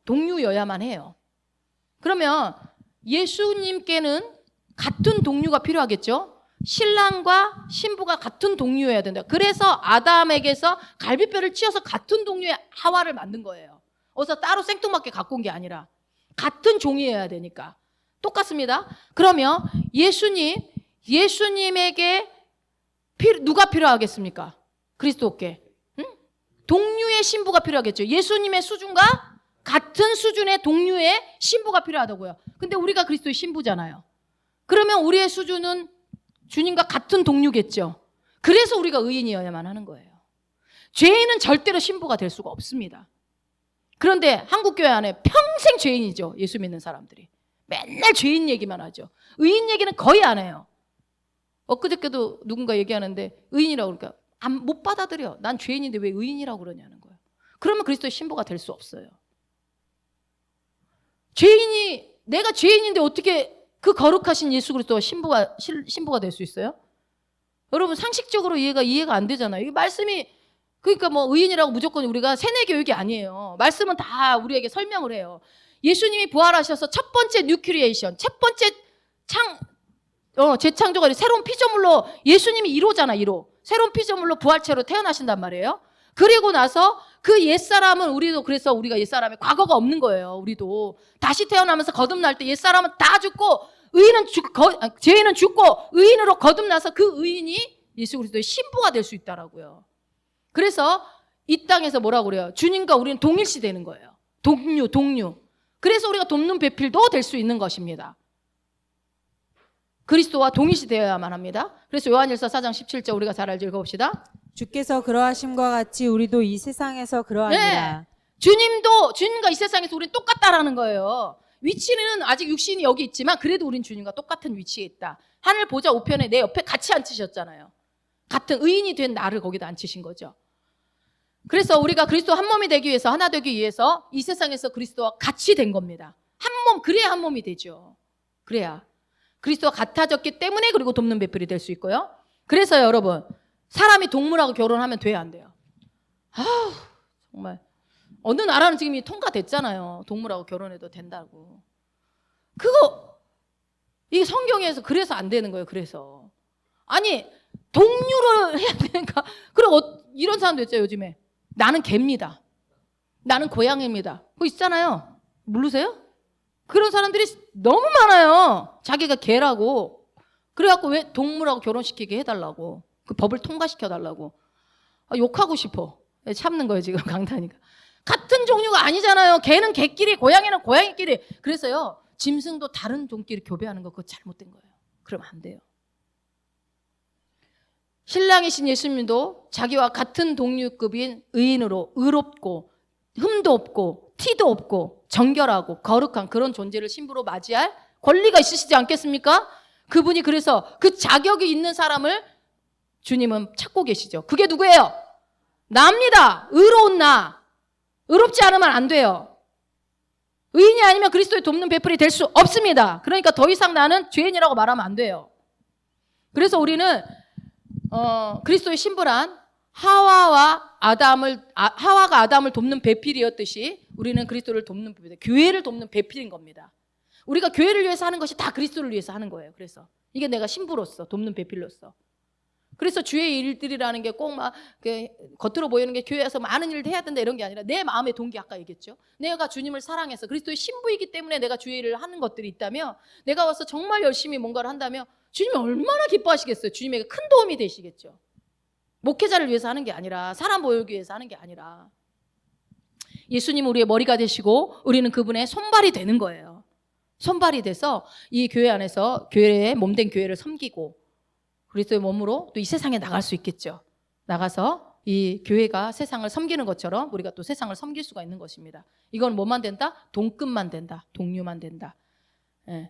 동류여야만 해요. 그러면 예수님께는 같은 동류가 필요하겠죠. 신랑과 신부가 같은 동류여야 된다. 그래서 아담에게서 갈비뼈를 찧어서 같은 동류의 하와를 만든 거예요. 어디서 따로 생뚱맞게 갖고 온 게 아니라 같은 종이어야 되니까. 똑같습니다. 그러면 예수님에게 누가 필요하겠습니까? 그리스도께. 응? 동류의 신부가 필요하겠죠. 예수님의 수준과 같은 수준의 동류의 신부가 필요하다고요. 근데 우리가 그리스도의 신부잖아요. 그러면 우리의 수준은 주님과 같은 동류겠죠. 그래서 우리가 의인이어야만 하는 거예요. 죄인은 절대로 신부가 될 수가 없습니다. 그런데 한국교회 안에 평생 죄인이죠. 예수 믿는 사람들이. 맨날 죄인 얘기만 하죠. 의인 얘기는 거의 안 해요. 엊그저께도 누군가 얘기하는데 의인이라고 그러니까 못 받아들여. 난 죄인인데 왜 의인이라고 그러냐는 거예요. 그러면 그리스도의 신부가 될 수 없어요. 내가 죄인인데 어떻게 그 거룩하신 예수 그리스도가 신부가 될 수 있어요? 여러분 상식적으로 이해가 안 되잖아요. 이 말씀이 그러니까 뭐 의인이라고 무조건 우리가 세뇌 교육이 아니에요. 말씀은 다 우리에게 설명을 해요. 예수님이 부활하셔서 첫 번째 뉴크리에이션, 첫 번째 재창조가 새로운 피조물로 예수님이 1호잖아, 1호. 새로운 피조물로 부활체로 태어나신단 말이에요. 그리고 나서 그 옛사람은 그래서 우리가 옛사람의 과거가 없는 거예요. 우리도 다시 태어나면서 거듭날 때 옛사람은 다 죽고 죄인은 죽고 의인으로 거듭나서 그 의인이 예수 그리스도의 신부가 될 수 있다라고요. 그래서 이 땅에서 뭐라고 그래요? 주님과 우리는 동일시 되는 거예요. 동류. 그래서 우리가 돕는 배필도 될 수 있는 것입니다. 그리스도와 동일시 되어야만 합니다. 그래서 요한일서 4장 17절 우리가 잘 알죠? 읽어봅시다. 주께서 그러하심과 같이 우리도 이 세상에서 그러하니라. 네. 주님과 이 세상에서 우리는 똑같다라는 거예요. 위치는 아직 육신이 여기 있지만 그래도 우린 주님과 똑같은 위치에 있다. 하늘 보좌 우편에 내 옆에 같이 앉히셨잖아요. 같은 의인이 된 나를 거기다 앉히신 거죠. 그래서 우리가 그리스도 한 몸이 되기 위해서, 하나 되기 위해서 이 세상에서 그리스도와 같이 된 겁니다. 한 몸, 그래야 한 몸이 되죠. 그래야. 그리스도와 같아졌기 때문에 그리고 돕는 배필이 될 수 있고요. 그래서 여러분, 사람이 동물하고 결혼하면 돼야 안 돼요? 정말. 어느 나라는 지금 이 통과됐잖아요. 동물하고 결혼해도 된다고. 이게 성경에서 그래서 안 되는 거예요. 그래서. 아니, 동류를 해야 되니까. 그리고 이런 사람도 있죠, 요즘에. 나는 개입니다. 나는 고양이입니다. 그거 있잖아요. 모르세요? 그런 사람들이 너무 많아요. 자기가 개라고. 그래갖고 왜 동물하고 결혼시키게 해달라고. 그 법을 통과시켜달라고. 욕하고 싶어. 참는 거예요, 지금 강타니까. 같은 종류가 아니잖아요. 개는 개끼리, 고양이는 고양이끼리. 그래서요, 짐승도 다른 종끼리 교배하는 거 그거 잘못된 거예요. 그러면 안 돼요. 신랑이신 예수님도 자기와 같은 동류급인 의인으로 의롭고 흠도 없고 티도 없고 정결하고 거룩한 그런 존재를 신부로 맞이할 권리가 있으시지 않겠습니까? 그분이 그래서 그 자격이 있는 사람을 주님은 찾고 계시죠. 그게 누구예요? 나입니다. 의로운 나. 의롭지 않으면 안 돼요. 의인이 아니면 그리스도의 돕는 배필이 될 수 없습니다. 그러니까 더 이상 나는 죄인이라고 말하면 안 돼요. 그래서 우리는 그리스도의 신부란 하와가 아담을 돕는 배필이었듯이 우리는 그리스도를 돕는 배필, 교회를 돕는 배필인 겁니다. 우리가 교회를 위해서 하는 것이 다 그리스도를 위해서 하는 거예요. 그래서 이게 내가 신부로서 돕는 배필로서. 그래서 주의 일들이라는 게 꼭 막 겉으로 보이는 게 교회에서 많은 일을 해야 된다 이런 게 아니라 내 마음의 동기 아까 얘기했죠. 내가 주님을 사랑해서 그리스도의 신부이기 때문에 내가 주의 일을 하는 것들이 있다면 내가 와서 정말 열심히 뭔가를 한다면 주님이 얼마나 기뻐하시겠어요. 주님에게 큰 도움이 되시겠죠. 목회자를 위해서 하는 게 아니라 사람 보이기 위해서 하는 게 아니라 예수님은 우리의 머리가 되시고 우리는 그분의 손발이 되는 거예요. 손발이 돼서 이 교회 안에서 교회의 몸된 교회를 섬기고 그리스도의 몸으로 또 이 세상에 나갈 수 있겠죠. 나가서 이 교회가 세상을 섬기는 것처럼 우리가 또 세상을 섬길 수가 있는 것입니다. 이건 뭐만 된다? 동급만 된다. 동료만 된다. 예.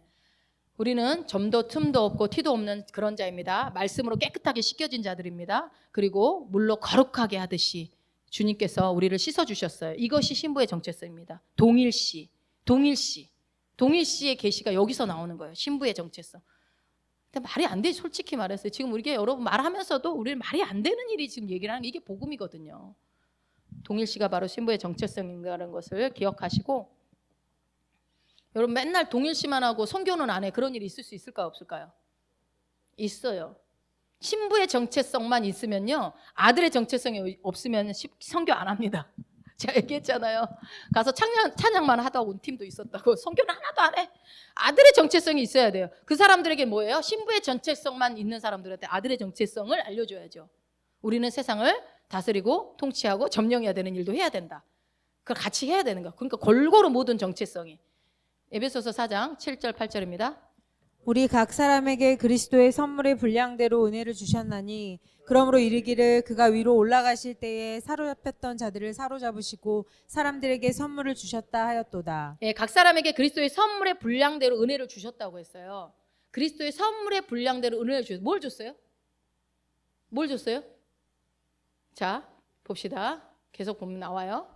우리는 점도 틈도 없고 티도 없는 그런 자입니다. 말씀으로 깨끗하게 씻겨진 자들입니다. 그리고 물로 거룩하게 하듯이 주님께서 우리를 씻어주셨어요. 이것이 신부의 정체성입니다. 동일시의 계시가 여기서 나오는 거예요. 신부의 정체성. 근데 말이 안 돼, 솔직히 말해서. 지금 우리가 여러분 말하면서도 우리는 말이 안 되는 일이 지금 얘기를 하는 게 이게 복음이거든요. 동일시가 바로 신부의 정체성인가라는 것을 기억하시고 여러분 맨날 동일시만 하고 선교는 안 해. 그런 일이 있을 수 있을까요? 없을까요? 있어요. 신부의 정체성만 있으면요. 아들의 정체성이 없으면 선교 안 합니다. 제가 얘기했잖아요. 가서 찬양만 하다 온 팀도 있었다고. 선교는 하나도 안 해. 아들의 정체성이 있어야 돼요. 그 사람들에게 뭐예요? 신부의 정체성만 있는 사람들한테 아들의 정체성을 알려줘야죠. 우리는 세상을 다스리고 통치하고 점령해야 되는 일도 해야 된다. 그걸 같이 해야 되는 거야. 그러니까 골고루 모든 정체성이. 에베소서 4장 7절 8절입니다. 우리 각 사람에게 그리스도의 선물의 분량대로 은혜를 주셨나니 그러므로 이르기를 그가 위로 올라가실 때에 사로잡혔던 자들을 사로잡으시고 사람들에게 선물을 주셨다 하였도다. 예, 각 사람에게 그리스도의 선물의 분량대로 은혜를 주셨다고 했어요. 그리스도의 선물의 분량대로 은혜를 주셨어요. 뭘 줬어요? 뭘 줬어요? 자, 봅시다. 계속 보면 나와요.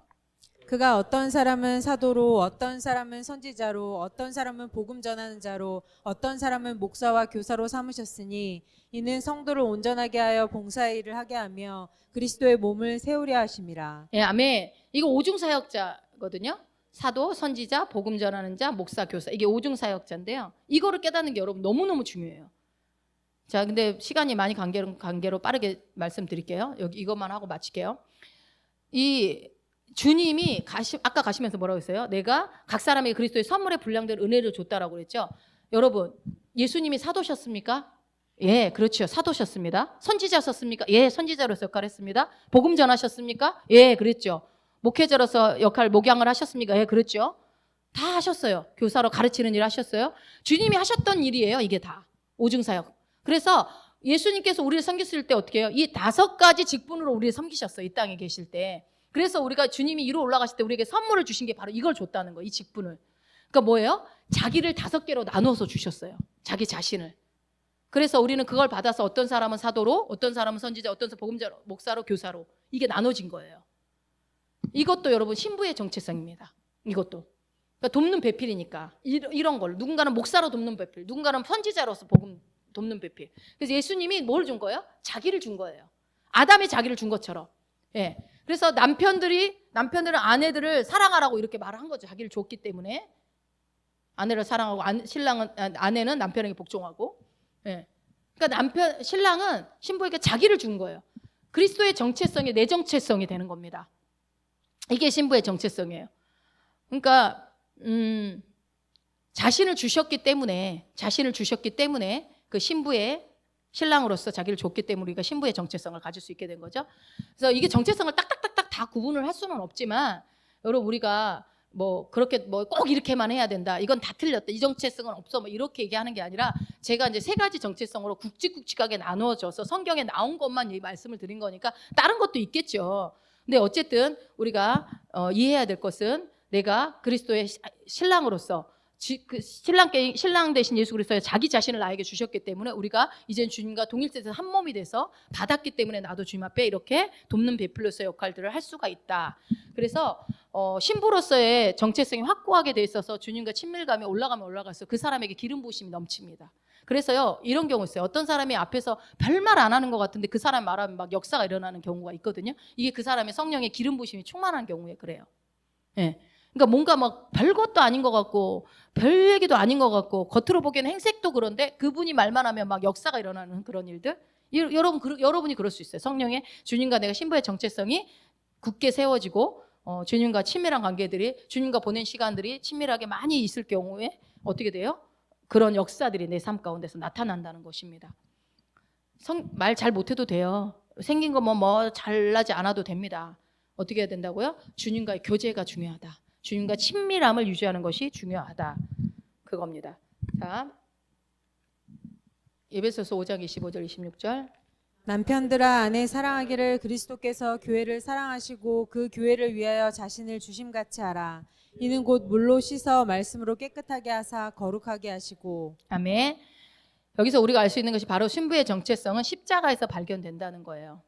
그가 어떤 사람은 사도로 어떤 사람은 선지자로 어떤 사람은 복음 전하는 자로 어떤 사람은 목사와 교사로 삼으셨으니 이는 성도를 온전하게 하여 봉사의 일을 하게 하며 그리스도의 몸을 세우려 하심이라. 예, 아멘. 이거 오중 사역자거든요. 사도, 선지자, 복음 전하는 자, 목사, 교사. 이게 오중 사역자인데요. 이거를 깨닫는 게 여러분 너무너무 중요해요. 자, 근데 시간이 많이 관계로 빠르게 말씀드릴게요. 여기 이것만 하고 마칠게요. 이 주님이 아까 가시면서 뭐라고 했어요? 내가 각 사람에게 그리스도의 선물의 분량대로 은혜를 줬다라고 그랬죠. 여러분, 예수님이 사도셨습니까? 예, 그렇죠. 사도셨습니다. 선지자셨습니까? 예, 선지자로서 역할했습니다. 복음 전하셨습니까? 예, 그랬죠. 목회자로서 목양을 하셨습니까? 예, 그랬죠. 다 하셨어요. 교사로 가르치는 일 하셨어요. 주님이 하셨던 일이에요. 이게 다 오중사역. 그래서 예수님께서 우리를 섬기실 때 어떻게 해요? 이 5가지 직분으로 우리를 섬기셨어요. 이 땅에 계실 때. 그래서 우리가 주님이 위로 올라가실 때 우리에게 선물을 주신 게 바로 이걸 줬다는 거예요. 이 직분을. 그러니까 뭐예요? 자기를 5개로 나누어서 주셨어요. 자기 자신을. 그래서 우리는 그걸 받아서 어떤 사람은 사도로, 어떤 사람은 선지자, 어떤 사람은 복음자로, 목사로, 교사로 이게 나눠진 거예요. 이것도 여러분 신부의 정체성입니다. 이것도. 그러니까 돕는 배필이니까 이런 걸. 누군가는 목사로 돕는 배필, 누군가는 선지자로서 복음 돕는 배필. 그래서 예수님이 뭘 준 거예요? 자기를 준 거예요. 아담이 자기를 준 것처럼. 예. 그래서 남편들은 아내들을 사랑하라고 이렇게 말을 한 거죠. 자기를 줬기 때문에. 아내를 사랑하고 아내는 남편에게 복종하고. 예. 그러니까 신랑은 신부에게 자기를 준 거예요. 그리스도의 정체성이 내 정체성이 되는 겁니다. 이게 신부의 정체성이에요. 그러니까 자신을 주셨기 때문에 그 신부의 신랑으로서 자기를 줬기 때문에 우리가 신부의 정체성을 가질 수 있게 된 거죠. 그래서 이게 정체성을 딱딱딱딱 다 구분을 할 수는 없지만 여러분 우리가 뭐 그렇게 뭐 꼭 이렇게만 해야 된다. 이건 다 틀렸다. 이 정체성은 없어. 뭐 이렇게 얘기하는 게 아니라 제가 이제 3가지 정체성으로 굵직굵직하게 나누어져서 성경에 나온 것만 이 말씀을 드린 거니까 다른 것도 있겠죠. 근데 어쨌든 우리가 이해해야 될 것은 내가 그리스도의 신랑으로서 그 신랑 대신 예수 그리스도의 자기 자신을 나에게 주셨기 때문에 우리가 이젠 주님과 동일체에서 한 몸이 돼서 받았기 때문에 나도 주님 앞에 이렇게 돕는 베풀로서의 역할들을 할 수가 있다. 그래서 신부로서의 정체성이 확고하게 돼 있어서 주님과 친밀감이 올라가면 올라갈수록 그 사람에게 기름 부으심이 넘칩니다. 그래서요 이런 경우 있어요. 어떤 사람이 앞에서 별말 안 하는 것 같은데 그 사람 말하면 막 역사가 일어나는 경우가 있거든요. 이게 그 사람의 성령의 기름 부으심이 충만한 경우에 그래요. 예. 그러니까 뭔가 막 별것도 아닌 것 같고 별 얘기도 아닌 것 같고 겉으로 보기에는 행색도 그런데 그분이 말만 하면 막 역사가 일어나는 그런 일들. 여러분이 그럴 수 있어요. 성령의 주님과 내가 신부의 정체성이 굳게 세워지고 주님과 친밀한 관계들이 주님과 보낸 시간들이 친밀하게 많이 있을 경우에 어떻게 돼요? 그런 역사들이 내 삶 가운데서 나타난다는 것입니다. 말 잘 못해도 돼요. 생긴 거 뭐 잘나지 않아도 됩니다. 어떻게 해야 된다고요? 주님과의 교제가 중요하다. 주님과 친밀함을 유지하는 것이 중요하다. 그겁니다. 자, 에베소서 5장 25절 26절. 남편들아 아내 사랑하기를 그리스도께서 교회를 사랑하시고 그 교회를 위하여 자신을 주심같이 하라. 이는 곧 물로 씻어 말씀으로 깨끗하게 하사 거룩하게 하시고. 아멘. 여기서 우리가 알 수 있는 것이 바로 신부의 정체성은 십자가에서 발견된다는 거예요.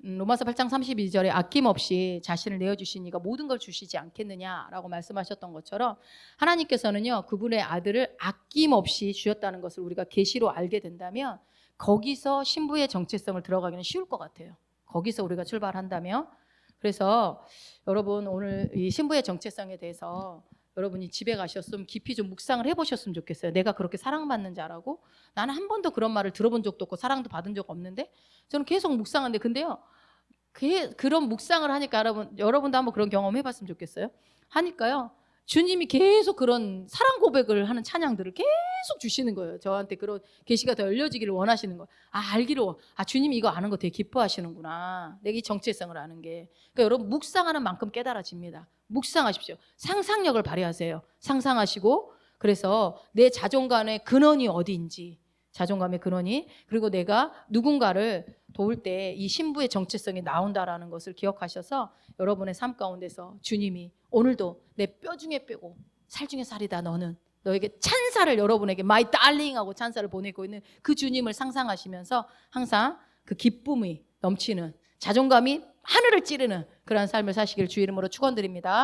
로마서 8장 32절에 아낌없이 자신을 내어주신 이가 모든 걸 주시지 않겠느냐라고 말씀하셨던 것처럼 하나님께서는요 그분의 아들을 아낌없이 주셨다는 것을 우리가 계시로 알게 된다면 거기서 신부의 정체성을 들어가기는 쉬울 것 같아요. 거기서 우리가 출발한다면. 그래서 여러분 오늘 이 신부의 정체성에 대해서 여러분이 집에 가셨으면 깊이 좀 묵상을 해보셨으면 좋겠어요. 내가 그렇게 사랑받는 자라고? 나는 한 번도 그런 말을 들어본 적도 없고 사랑도 받은 적 없는데 저는 계속 묵상하는데 근데요 그런 묵상을 하니까 여러분도 한번 그런 경험 해봤으면 좋겠어요. 하니까요 주님이 계속 그런 사랑 고백을 하는 찬양들을 계속 주시는 거예요. 저한테 그런 계시가 더 열려지기를 원하시는 거예요. 알기를 주님이 이거 아는 거 되게 기뻐하시는구나. 내가 이 정체성을 아는 게. 그러니까 여러분 묵상하는 만큼 깨달아집니다. 묵상하십시오. 상상력을 발휘하세요. 상상하시고 그래서 내 자존감의 근원이 어디인지 자존감의 근원이 그리고 내가 누군가를 도울 때 이 신부의 정체성이 나온다라는 것을 기억하셔서 여러분의 삶 가운데서 주님이 오늘도 내 뼈 중에 뼈고 살 중에 살이다 너는 너에게 찬사를 여러분에게 마이 달링하고 찬사를 보내고 있는 그 주님을 상상하시면서 항상 그 기쁨이 넘치는 자존감이 하늘을 찌르는 그런 삶을 사시길 주 이름으로 축원드립니다.